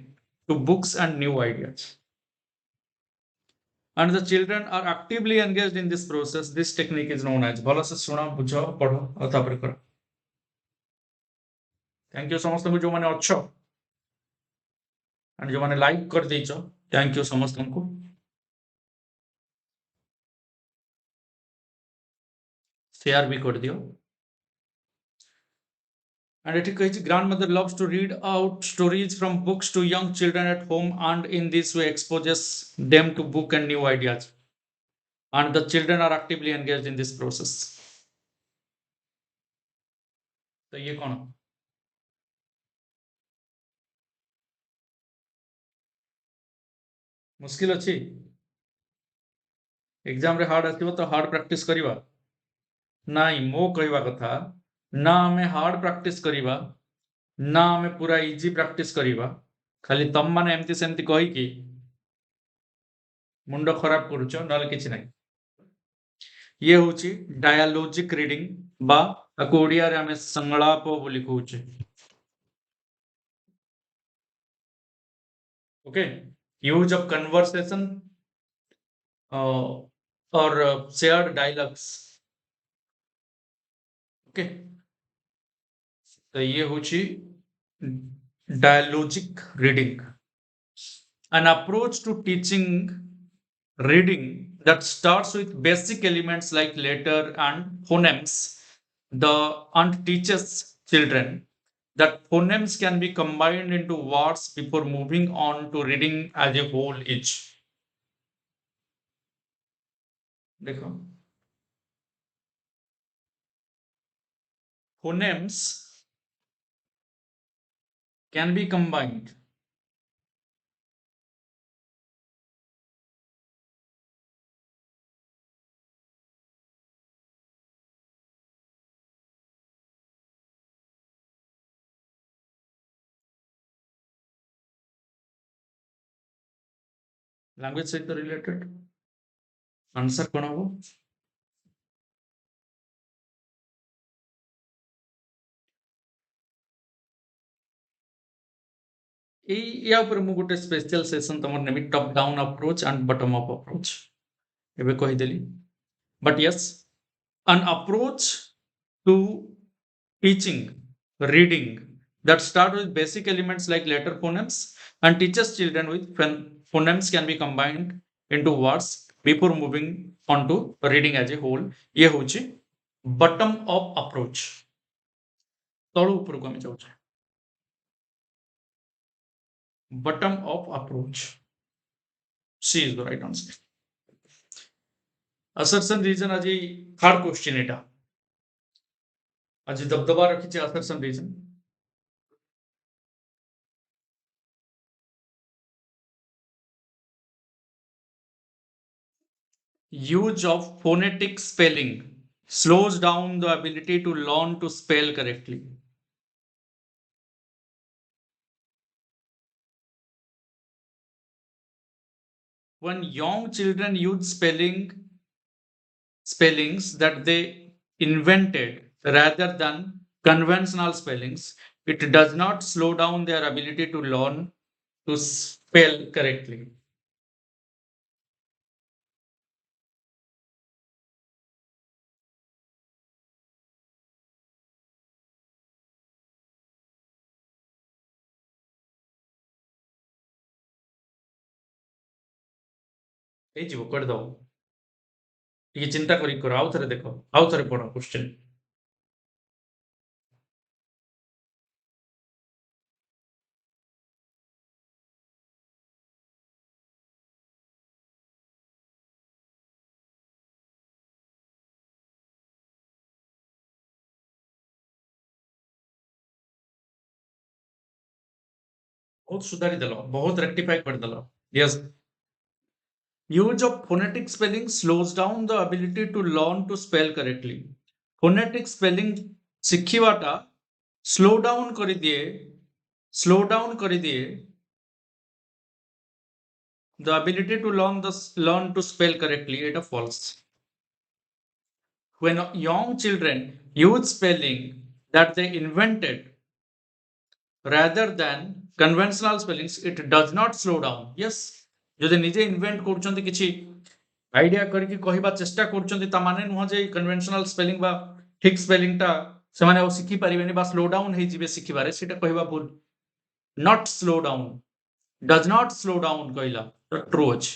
to books and new ideas and the children are actively engaged in this process this technique is known as भलो से सुना बुझो पढ़ो और तापर करो thank you समस्त को जो माने अच्छो एंड जो माने लाइक कर देइछो थैंक यू समस्त को शेयर भी कर दियो and it is grandmother loves to read out stories from books to young children at home and in this way exposes them to book and new ideas and the children are actively engaged in this process तो ये कौन मुश्किल अच्छी exam रे hard आथिबो तो hard practice करिवा नाई मो कहवा कथा ना हमें हार्ड प्रैक्टिस करिवा ना हमें पूरा इजी प्रैक्टिस करिवा खाली तम माने एमती सेमती कहि कि मुंड खराब करूछ नल किछि नै ये होची डायलॉजिक रीडिंग बा ताको ओडिया रे हमें संलाप बोली कहूचे ओके यूज ऑफ कन्वर्सेशन और शेयर्ड डायलॉग्स ओके तो ये होची dialogic reading an approach to teaching reading that starts with basic elements like letter and phonemes the and teaches children that phonemes can be combined into words before moving on to reading as a whole each. देखो phonemes can be combined. Language सहित related answer कौन हो या ऊपर मु गोटे special session तमर नेमी top down approach and bottom up approach एबे कहि देली but yes an approach to teaching reading that start with basic elements like letter phonemes and teaches children with phonemes can be combined into words before moving on to reading as a whole ये होची bottom up approach तळु ऊपर को हम जाउछे bottom up approach C is the right answer assertion reason आज third question एटा आज दबदबा रखिचे assertion reason use of phonetic spelling slows down the ability to learn to spell correctly. When young children use spellings that they invented rather than conventional spellings, it does not slow down their ability to learn to spell correctly. ହେଇଯିବ କରିଦବ ଟିକେ ଚିନ୍ତା କରି କର ଆଉ ଥରେ ଦେଖ ଆଉ ଥରେ ପଢ କ୍ୱେଶ୍ଚନ बहुत सुधारी देलो बहुत रेक्टिफाई कर देलो yes use of phonetic spelling slows down the ability to learn to spell correctly phonetic spelling ଶିଖିବାଟା slow down କରିଦିଏ the ability to learn to spell correctly it is false when young children use spelling that they invented rather than conventional spellings it does not slow down yes ଯଦି ନିଜେ invent କରୁଛନ୍ତି କିଛି ଆଇडिଆ କରିକି କହିବା ଚେଷ୍ଟା କରୁଛନ୍ତି ତା ମାନେ ନୁହଁ ଯେ କନଭେନସନାଲ ସ୍ପେଲିଂ ବା ଠିକ ସ୍ପେଲିଂଟା ସେମାନେ ଆଉ ଶିଖି ପାରିବେନି ବା ସ୍ଲୋ ଡାଉନ୍ ହେଇଯିବେ ଶିଖିବାରେ ସେଟା କହିବା ଭୁଲ not slow down does not slow down କହିଲା ट्रू ଅଛି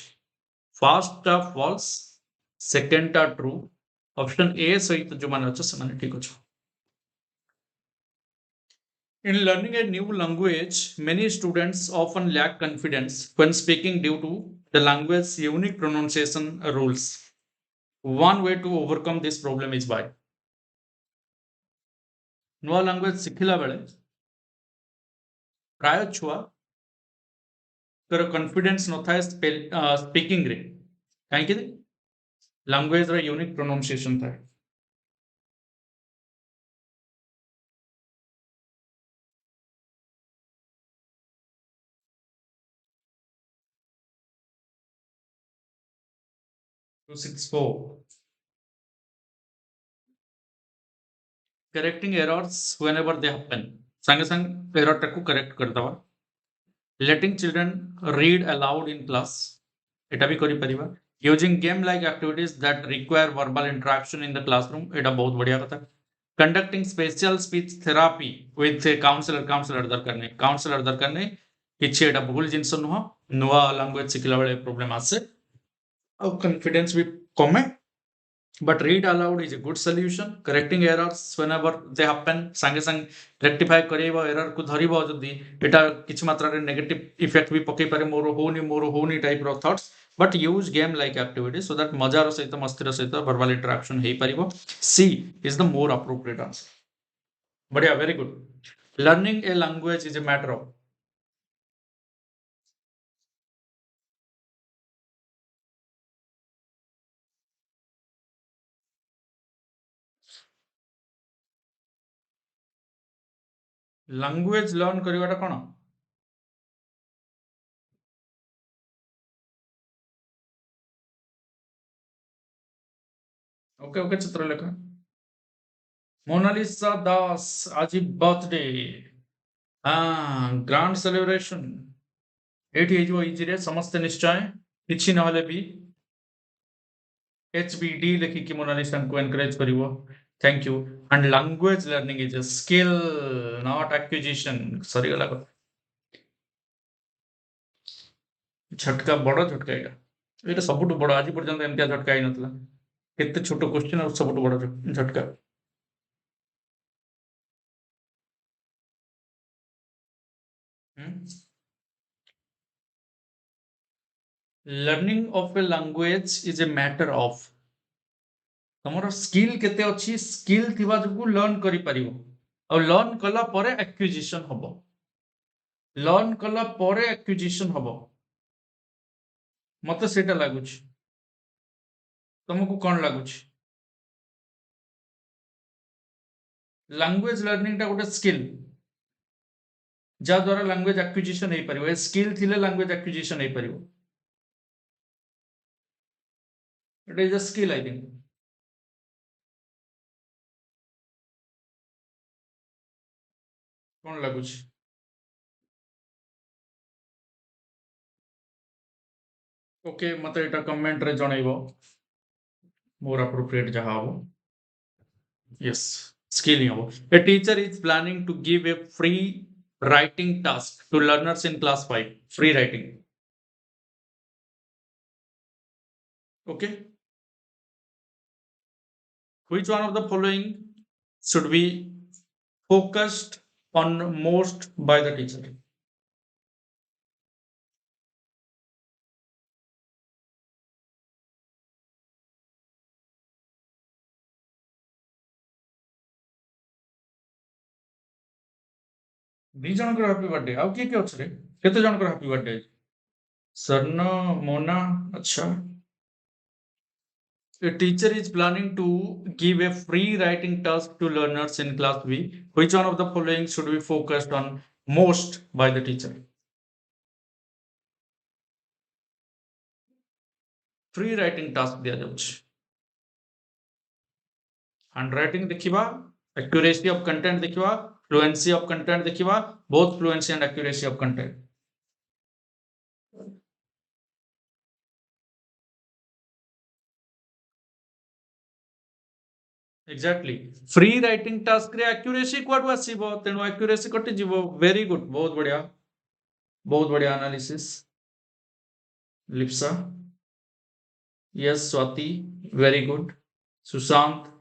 ଫାର୍ଷ୍ଟଟା ଫଲ୍ସ ସେକେଣ୍ଡଟା ट्रू ऑप्शन ए सहित जो माने अछि ସେମାନେ ଠିକ ଅଛି In learning a new language, many students often lack confidence when speaking due to the language's unique pronunciation rules. One way to overcome this problem is by Nua language ଶିଖିଲା ବେଳେ ପ୍ରାୟ ଛୁଆ कर कॉन्फिडेंस नଥାଏ स्पीकिंग रे କାହିଁକି language ର ୟୁନିକ୍ ପ୍ରୋନାଉନ୍ସିଏସନ ଥାଏ two six four correcting errors whenever they happen संगे संग एरर टाକୁ करेक्ट कर दवा letting children read aloud in class एटा भी करि परिबा using game like activities that require verbal interaction in the classroom एटा बहुत बढ़िया कथा conducting special speech therapy with counsellor दरकार नहीं किछि एटा भूल जिंस नुह नुआ लैंग्वेज शिखला बेले प्रॉब्लम आसे और कॉन्फिडेंस भी कमे But read aloud is a good solution. Correcting errors whenever they happen, sange sang rectify करेइबो error को धरिबो जदी एटा किछ मात्रा रे negative effect भी पकई पारे मोर होनी type row thoughts. But use game like activity so that मजार सहित मस्तिर सहित verbal interaction हेई पारिबो. C is the more appropriate answer. बढ़िया, very good. Learning a language is a matter of language learn करिवाटा कोन. Okay okay Chitralekha. मोनालिसा दास आज birthday. Grand celebration एटी हेजिबो इजी रे समस्त निश्चय किछि नहले भी HBD लेखिकी मोनालिसा को एनकरेज करिवो. Thank you. And language learning is a skill not acquisition. सरी गला को झटका बड़ झटका एटा सबुटु बड़ आज पर्यंत एमतिया झटका ही नतला. केते छोटो क्वेश्चन और सबुटु बड़ झटका. Learning of a language is a matter of तमरो स्किल केते अछि. स्किल थिबा जकु लर्न करि परिबो और लर्न कला परे एक्विजिशन हबो. लर्न कला परे एक्विजिशन हबो. मते सेटा लागुछ. तुमको कोन लागुछ. लैंग्वेज लर्निंग टा गोटे स्किल जा द्वारा लैंग्वेज एक्विजिशन हेई परिबो. ए स्किल थिले लैंग्वेज एक्विजिशन हेई परिबो. It is a skill I think. कोन लागुछ. ओके मते एटा कमेंट रे जणाइबो मोर अप्रोप्रिएट जहा हो. यस स्किल ही हो. A teacher is planning to give a free writing task to learners in class 5. Free writing. Okay. Which one of the following should be focused on most by the teacher? दी जनकर happy birthday. आउ किए किए अछि रे. केते जनकर happy birthday. सरन मोना. अच्छा. A teacher is planning to give a free writing task to learners in class B. Which one of the following should be focused on most by the teacher? Free writing task दिया जाउछ. Handwriting देखिबा, accuracy of content देखिबा, fluency of content देखिबा, both fluency and accuracy of content. Exactly. Free writing task रे accuracy कुआडु आसीबो तेनु accuracy कटि जीवो. Very good. बहुत बढ़िया analysis. Lipsa. Yes Swati. Very good. Sushant.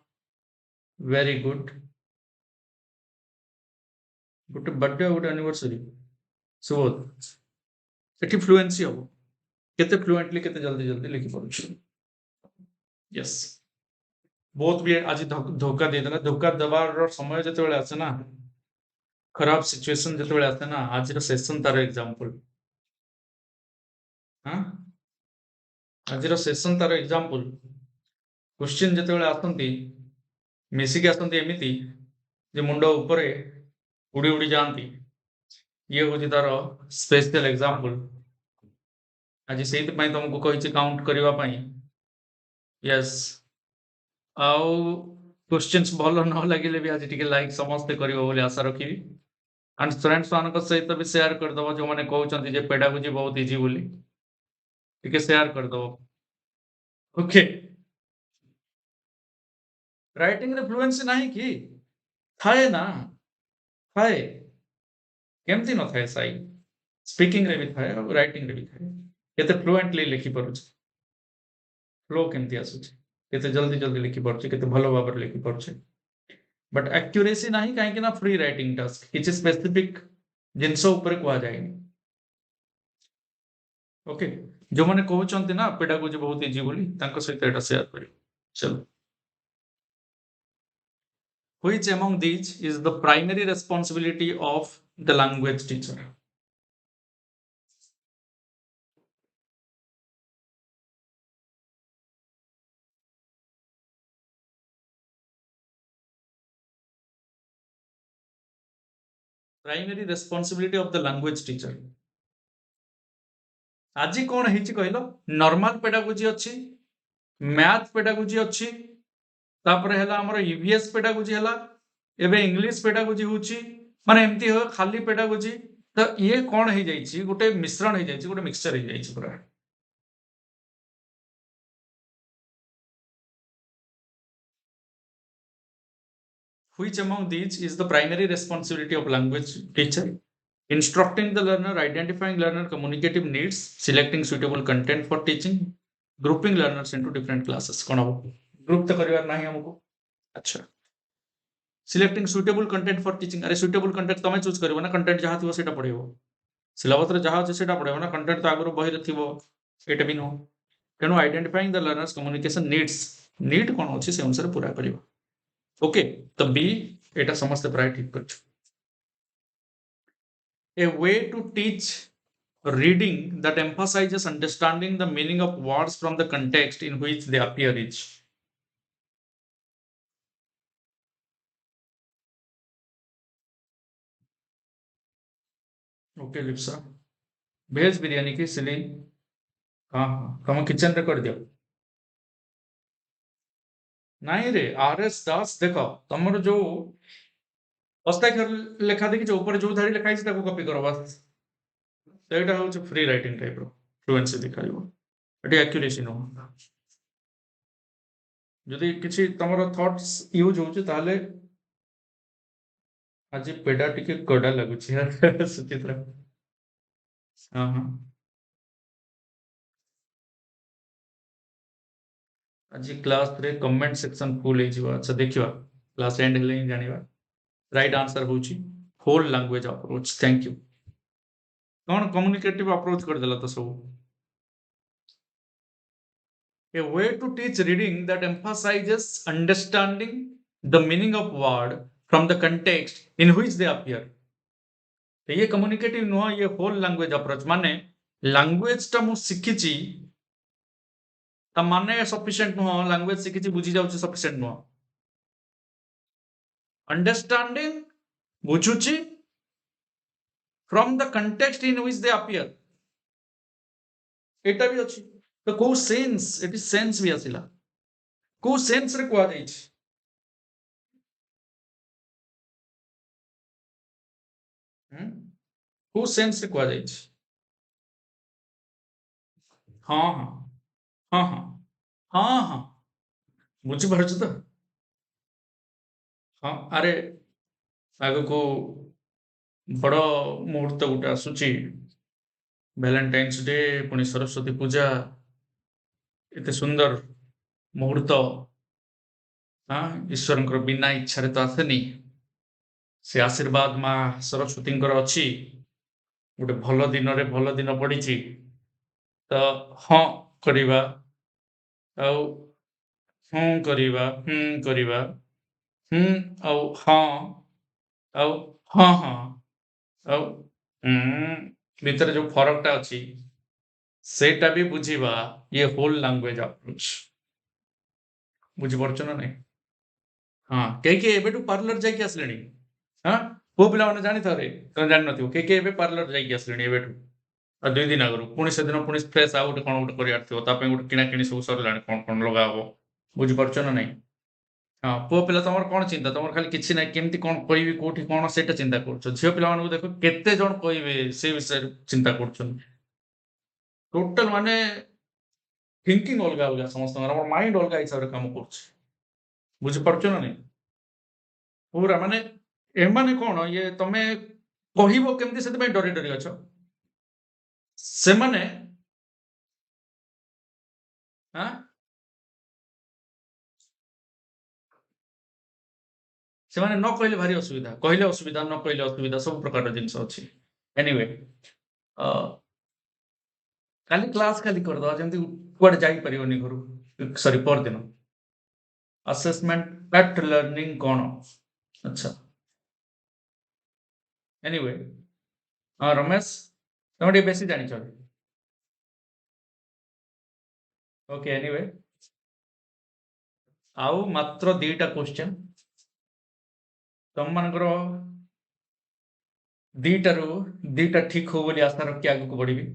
Very good. गोटे बर्थडे गोटे एनिवर्सरी. सुबोध एठी फ्लुएंसी हबो. केते फ्लुएंटली केते जल्दी जल्दी लिखि पड़छ. यस. बहुत भी आज धोखा दे देला. धोखा दबार समय जते बेले आसे ना, खराब सिचुएशन जते बेले आसे ना, आज रो सेशन तार एग्जांपल. हां आज रो सेशन तार एग्जांपल. क्वेश्चन जते बेले आसंती मिसिक आसंती एमिति जे मुंड ऊपर उड़ी उड़ी जानती. ये होची तार स्पेशल एग्जांपल. आज सेहित पई तुमको कहिछि काउंट करिवा पई. यस. आउ क्वेश्चंस भलो न लागिले भी आज टिके लाइक समस्त करिवो बोली आशा रखिबी. एंड फ्रेंड्स मानक सहित भी शेयर कर दबो जो माने कहउचंती जे पेडागोजी बहुत इजी बोली. टिके शेयर कर दबो. ओके. राइटिंग रे फ्लुएंसी नाही कि थाए ना. थाए केमती न थाए साई. स्पीकिंग रे भी थाए और राइटिंग रे भी थाए. केते फ्लुएंटली लिखि परुछ. फ्लो केमती आसुछ. केते जल्दी जल्दी लिखि पारुछे केते भलो भाବରେ लिखि पारुछे बट एक्यूरेसी नाही काहे ना फ्री राइटिंग टास्क किछि स्पेसिफिक जिंस ऊपर कुआ जाए ओके जो माने कहउचंती ना पेडागोजी बहुत इजी बोली तांको सहित एटा शेयर करियो चलो which among these is the primary responsibility of the language teacher primary responsibility of the language teacher ଆଜି କଣ ହେଇଛି କହିଲ ନର୍ମାଲ ପେଡାଗୋଜି ଅଛି ମ୍ୟାଥ ପେଡାଗୋଜି ଅଛି ତାପରେ ହେଲା ଆମର ଇଭିଏସ୍ ପେଡାଗୋଜି ହେଲା ଏବେ ଇଂଲିଶ ପେଡାଗୋଜି ହଉଛି ମାନେ ଏମିତି ଖାଲି ପେଡାଗୋଜି ତ ଇଏ କଣ ହେଇଯାଇଛି ଗୋଟେ ମିଶ୍ରଣ ହେଇଯାଇଛି ଗୋଟେ ମିକ୍ସଚର ହେଇଯାଇଛି ପୁରା which among these is the primary responsibility of language teacher instructing the learner identifying learner communicative needs selecting suitable content for teaching grouping learners into different classes कौन हो ग्रुप तो करिवार नहीं हमको अच्छा selecting suitable content for teaching अरे suitable content तमे choose करबो ना कंटेंट जहाँ थिबो सेटा पढेबो सिलेबस रे जहाँ अछि सेटा पढेबो ना कंटेंट तो आगरो बही रे थिबो एटा भी नो तेणु identifying the learners communication needs need कोन अछि से अनुसार पूरा करिबो ओके तो बी एटा समस्त प्राय ठीक करछु a way to teach reading that emphasizes understanding the meaning of words from the context in which they appear is okay Lipsa भेज बिरयानी की सिली हाँ हाँ तुम किचन रे कर दियो नहीं रे आरएस दास देखो तमर जो हस्ताक्षर लेखा देखि जो ऊपर जो धारी लेखा ताको कॉपी करो बस ସେଇଟା ହଉଛି ଫ୍ରି ରାଇଟିଂ ଟାଇପର ଫ୍ଲୁଏନ୍ସି ଦେଖାଯିବ ଏଠି ଆକ୍ୟୁରେସି ନୁହଁ ଯଦି କିଛି ତମର ଥଟ୍ସ ୟୁଜ ହଉଛି ତାହେଲେ ଆଜି ପେଡା ଟିକେ କଡା ଲାଗୁଛି ସୁଚିତ୍ରା ହଁ ହଁ ଆଜି କ୍ଲାସରେ କମେଣ୍ଟ ସେକ୍ସନ ଫୁଲ ହେଇଯିବ ଆଚ୍ଛା ଦେଖିବା କ୍ଲାସ ଏଣ୍ଡ ହେଲେ ହିଁ ଜାଣିବା ରାଇଟ୍ ଆନ୍ସର ହଉଛି ହୋଲ ଲାଙ୍ଗୁଏଜ ଆପ୍ରୋच ଥ୍ୟାଙ୍କ ୟୁ କଣ କମ୍ୟୁନିକେଟିଭ ଆପ୍ରୋच କରିଦେଲା ତ ସବୁ a way to teach reading that emphasizes understanding the meaning of word from the context in which they appear तो ये कम्युनिकेटिव नुह ये होल लैंग्वेज अप्रोच माने लैंग्वेज टा मु शिखिची ता माने सफिशिएंट नुह लैंग्वेज शिखिची बुझी जाउची सफिशिएंट नुह अंडरस्टैंडिंग बुझुची from the context in which they appear एटा भी अछि तो को सेंस इट इज सेंस भी आसिला को सेंस रे कुआ जाइछ को सेंस रे कुआ जाइछ हां हां हां हां हां हां बुझी पारछ तो हां अरे आगो को बड़ मुहूर्त गोटे आसुची वैलेंटाइन्स डे पुणी सरस्वती पूजा एते सुंदर मुहूर्त हाँ ईश्वर बिना इच्छा तो आसेनी से आशीर्वाद माँ सरस्वती अच्छी गोटे भल दिन रे भल दिन पड़ी तो हाँ करवा आउ करवा करवा आउ हाँ आउ हाँ हाँ आउ भितर जो फरक टा अच्छी सेटा भी बुझीबा ये होल लैंग्वेज अप्रोच बुझी पारछ ना नहीं हाँ के एबेटू पार्लर जाके आसलेनी हाँ पुओ पिला माने जानि थारे तमे जानि नथिबो के एबे पार्लर जाके आसलेनी एबेटू आ 2 दिन आगरू पुणी से दिन पुणी फ्रेश आ गोटे कोन गोटे करियार थिबो ता पे गोटे किना किनी सब सरलानी कोन लगा हबो बुझी पारछ ना नहीं हाँ पुओ पिला तमर कोन चिंता तमर खाली किछि नै केमति कोन कहबी कोठी कोन सेटा चिंता करछ झियो पिला मानू देखो केते जण कहबे से विषय चिंता करछन टोटल माने थिंकिंग अलगा अलगा समस्त हमर माइंड अलगा हिसाब रे काम करछ बुझी पारछ ना नहीं पूरा माने एमाने कोन ये तमे कहिबो केमति सेते डरी डरी अछ सेमाने हाँ से माने न कहले भारी असुविधा, कहले असुविधा, न कहले असुविधा, सब प्रकार जिनिस अछि। एनीवे काली क्लास खाली कर दवा जेमति कुआडे जाई परियोनी घरु सॉरी पर दिन असेसमेंट एट लर्निंग कोन अच्छा एनीवे रमेश तुम टे बेसी जानि छ ओके एनीवे आउ मात्र 2टा क्वेश्चन तुम मानकर 2टा ठीक हो बोली आशा रखी आगु को बढ़िबी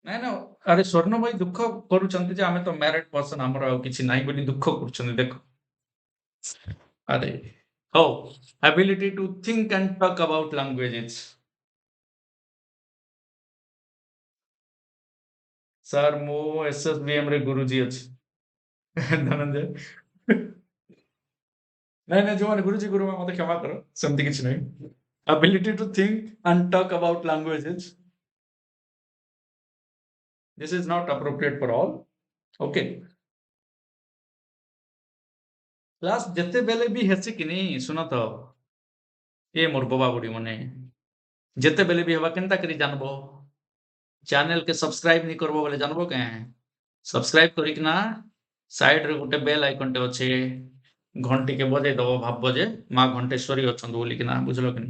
ନାଇଁ ନା ଆରେ ସ୍ୱର୍ଣ୍ଣ ଭାଇ ଦୁଃଖ କରୁଛନ୍ତି ଯେ ଆମେ ତ ମ୍ୟାରେଡ୍ ପର୍ସନ ଆମର ଆଉ କିଛି ନାହିଁ ବୋଲି ଦୁଃଖ କରୁଛନ୍ତି ଦେଖ ଆରେ ହଉ ability to think and talk about languages sir ମୁଁ SSBM ରେ ଗୁରୁଜୀ ଅଛି ଧନଞ୍ଜୟ ନାଇଁ ନାଇଁ ଯୋଉମାନେ ଗୁରୁଜୀ ଗୁରୁମା ମତେ କ୍ଷମା କର ସେମିତି କିଛି ନାହିଁ ability to think and talk about languages this is not appropriate for all okay class ଯେତେ ବେଲେ ବି ହେସି କି ନି ଶୁନ ତ ଏ ମୋर बोबा बुड़ी मने ଯେତେ ବେଲେ ବି ହେବା କେନ୍ତା କରି ଜାନବ चैनल के सब्सक्राइब नहीं करबो बोले जानबो के सब्सक्राइब करिकना साइड रे गुटे बेल आइकन टे अच्छे घंटी के बजे दबो भाबबो जे माँ घंटेश्वरी अछन बोली कि ना बुझलो कि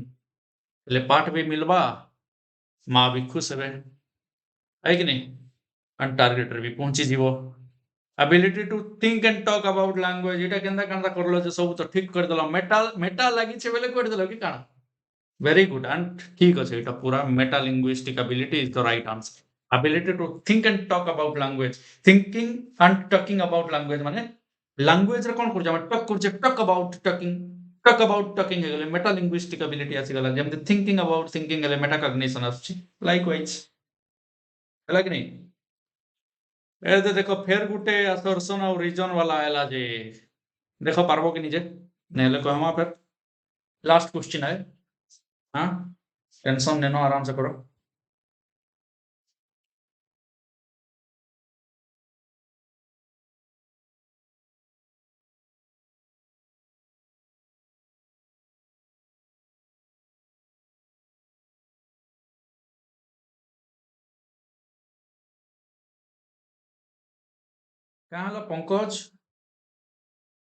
ले पाठ भी मिलबा माँ भी खुश हेबे है कि नहीं एंड टारगेट रे भी पहुंची जीवो ability to think and talk about language एटा केंदा केंदा करलो जे सब तो ठीक कर देलो मेटा मेटा लागि छे बेले कर देलो कि काना very good and ठीक আছে এটা পুরা meta linguistic ability is the right answer ability to think and talk about language thinking and talking about language माने language रे कोन कर टॉक कर talk about talking हेगले meta linguistic ability आसी गला जेम thinking about thinking हेले meta cognition आछि likewise ହେଲା कि नहीं ए दे देखो फेर गुटे assertion और reason वाला आयला जे देखो पारबो कि निजे नेले कहमा फिर लास्ट क्वेश्चन है हाँ टेंशन नेनो आराम से करो क्या हला पंकज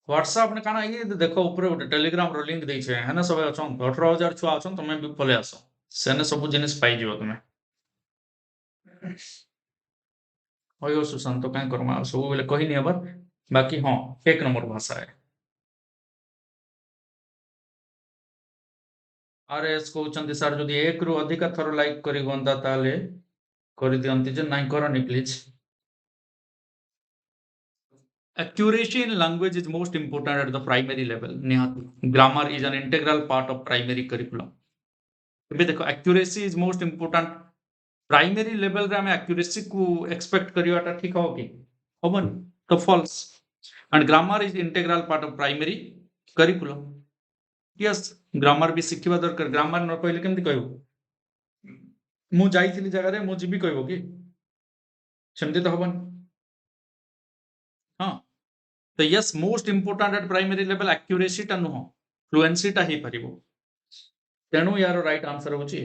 व्हाट्सएप ने काना ये देखो ऊपर गोटे टेलीग्राम रो लिंक देइछे हेने सब अछन 18000 छुआ अछन तमे भी पले आसो सेने सब जिनिस पाई जिवो तमे होयो सुशांत काई करमा सब बेले कहि नि हबर बाकी हां एक नंबर भाषा है आरएस कहउचंती सर जदि एक रु अधिक थरो लाइक करी गंदा ताले करि दियंती जे नाही करनी please accuracy in language is most important at the primary level निहाती grammar is an integral part of primary curriculum ଏବେ ଦେଖ accuracy is most important primary level रे हमें accuracy को एक्सपेक्ट करिवाटा ठीक हो कि हबन तो false and grammar is integral part of primary curriculum yes grammar भी सिखिबा दरकार ग्रामर न कहले केमति कहबो मु जाईथिली जगह रे मु जीबी कहबो कि सेमति तो हबन हां तो yes most important eight primary level accuracy टा नुह फ्लुएंसी टा ही परिबो तेणु यार राइट आंसर होची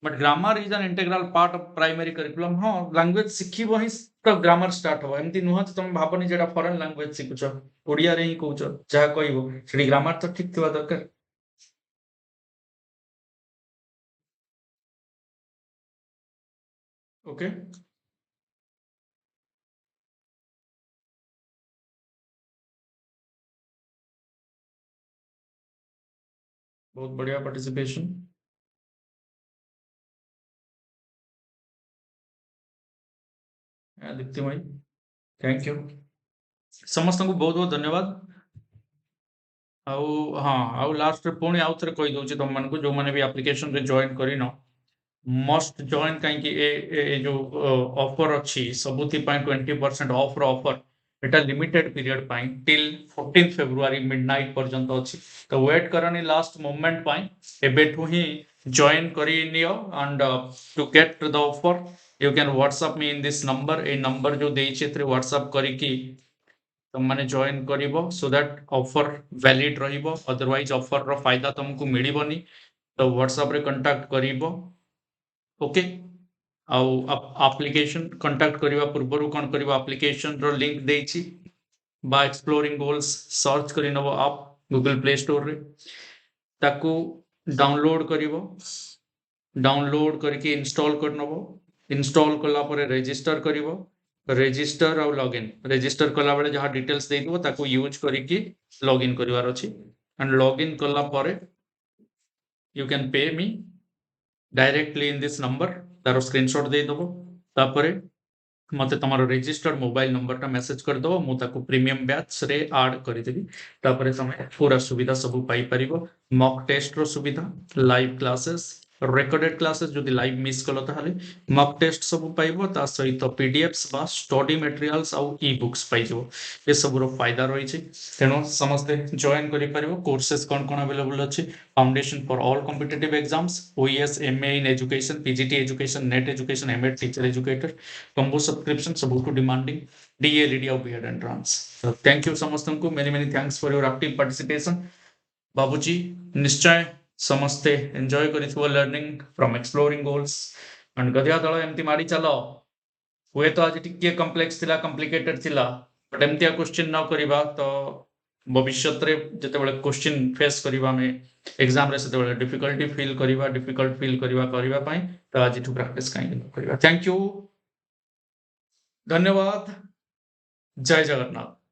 but grammar is an integral part of primary curriculum हां लैंग्वेज सिखिबो ही तो ग्रामर स्टार्ट हो एमती नुह तुम भाबनी जेटा फॉरेन लैंग्वेज सिखुछ ओडिया रे ही कहउछ जहा कहइबो सेडी ग्रामर तो ठीक थिबा दरकार ओके बहुत बढ़िया पार्टिसिपेशन दीप्ति भाई थैंक यू समस्त को बहुत बहुत धन्यवाद आउ हाँ आउ लास्ट रे पुणी आउ थरे कहि दउची तुम मन को जो माने भी एप्लीकेशन रे जॉइन करिनो मस्ट जॉइन कहीं कि ए जो ऑफर अच्छी सबुथि 20% ऑफ रो ऑफर एटा लिमिटेड पीरियड पाई टिल 14 फेब्रुआरी मिडनाइट पर्यंत अच्छी तो वेट करनी लास्ट मोमेंट पाई एबेठु ही join करिनियो and to get the offer you can WhatsApp me in this number ए नंबर जो देइछि एथरे WhatsApp करिकी तुमने जॉइन करिवो सो दैट ऑफर वैलिड रहिबो अदरवाइज ऑफर रो फायदा तुमको मिलिबोनी तो WhatsApp रे कांटेक्ट करिवो ओके आउ एप्लीकेशन कांटेक्ट करिवा पूर्वरु कोन करिवो एप्लीकेशन रो लिंक देइछि बा एक्सप्लोरिंग गोल्स सर्च करि नबो आप गूगल प्ले स्टोर रे ताकू डाउनलोड करिवो डाउनलोड करके इंस्टॉल कर नबो इंस्टॉल कला परे रजिस्टर करिवो रजिस्टर आउ लॉगिन रजिस्टर कला बेले जहाँ डिटेल्स देइदिवो ताकू यूज करिकी लॉगिन करिवार अछि एंड लॉगिन कला परे you can pay me directly in this number तारो स्क्रीनशॉट दे दबो तापरे मते तमारो रजिस्टर्ड मोबाइल नंबर टा मेसेज कर दो मु ताकू प्रीमियम बैच रे ऐड करि देबी तापरे समय पूरा सुविधा सब पाई परिबो मॉक टेस्ट रो सुविधा लाइव क्लासेस रेकॉर्डेड क्लासेस जदि लाइव मिस कलो ताहले मॉक टेस्ट सब पाइबो ता सहित पीडीएफ्स बा स्टडी मटेरियल्स आउ ई बुक्स पाइजो ए सब रो फायदा रही छै तेनो समस्त जॉइन करि परिबो कोर्सेस कोन कोन अवेलेबल अछि foundation for all competitive exams OES MA in education PGT education NET education MEd teacher educator combo subscription सबुठु demanding DLED of B.Ed entrance. So thank you समस्त को many thanks for your active participation. बाबूजी निश्चय समस्ते enjoy करिथिबो learning from exploring goals and गधिया दଳ एमती मारी चलो हुए तो आज टिके कॉम्प्लेक्स थिला कॉम्प्लिकेटेड थिला बट एमतिया क्वेश्चन न करिबा तो भविष्य रे जते बेले क्वेश्चन फेस करिबा में एग्जाम रे सेते बेले डिफिकल्टी फील करिबा डिफिकल्ट फील करिबा पई तो आज ठु प्रैक्टिस काई करिबा थैंक यू धन्यवाद जय जगन्नाथ।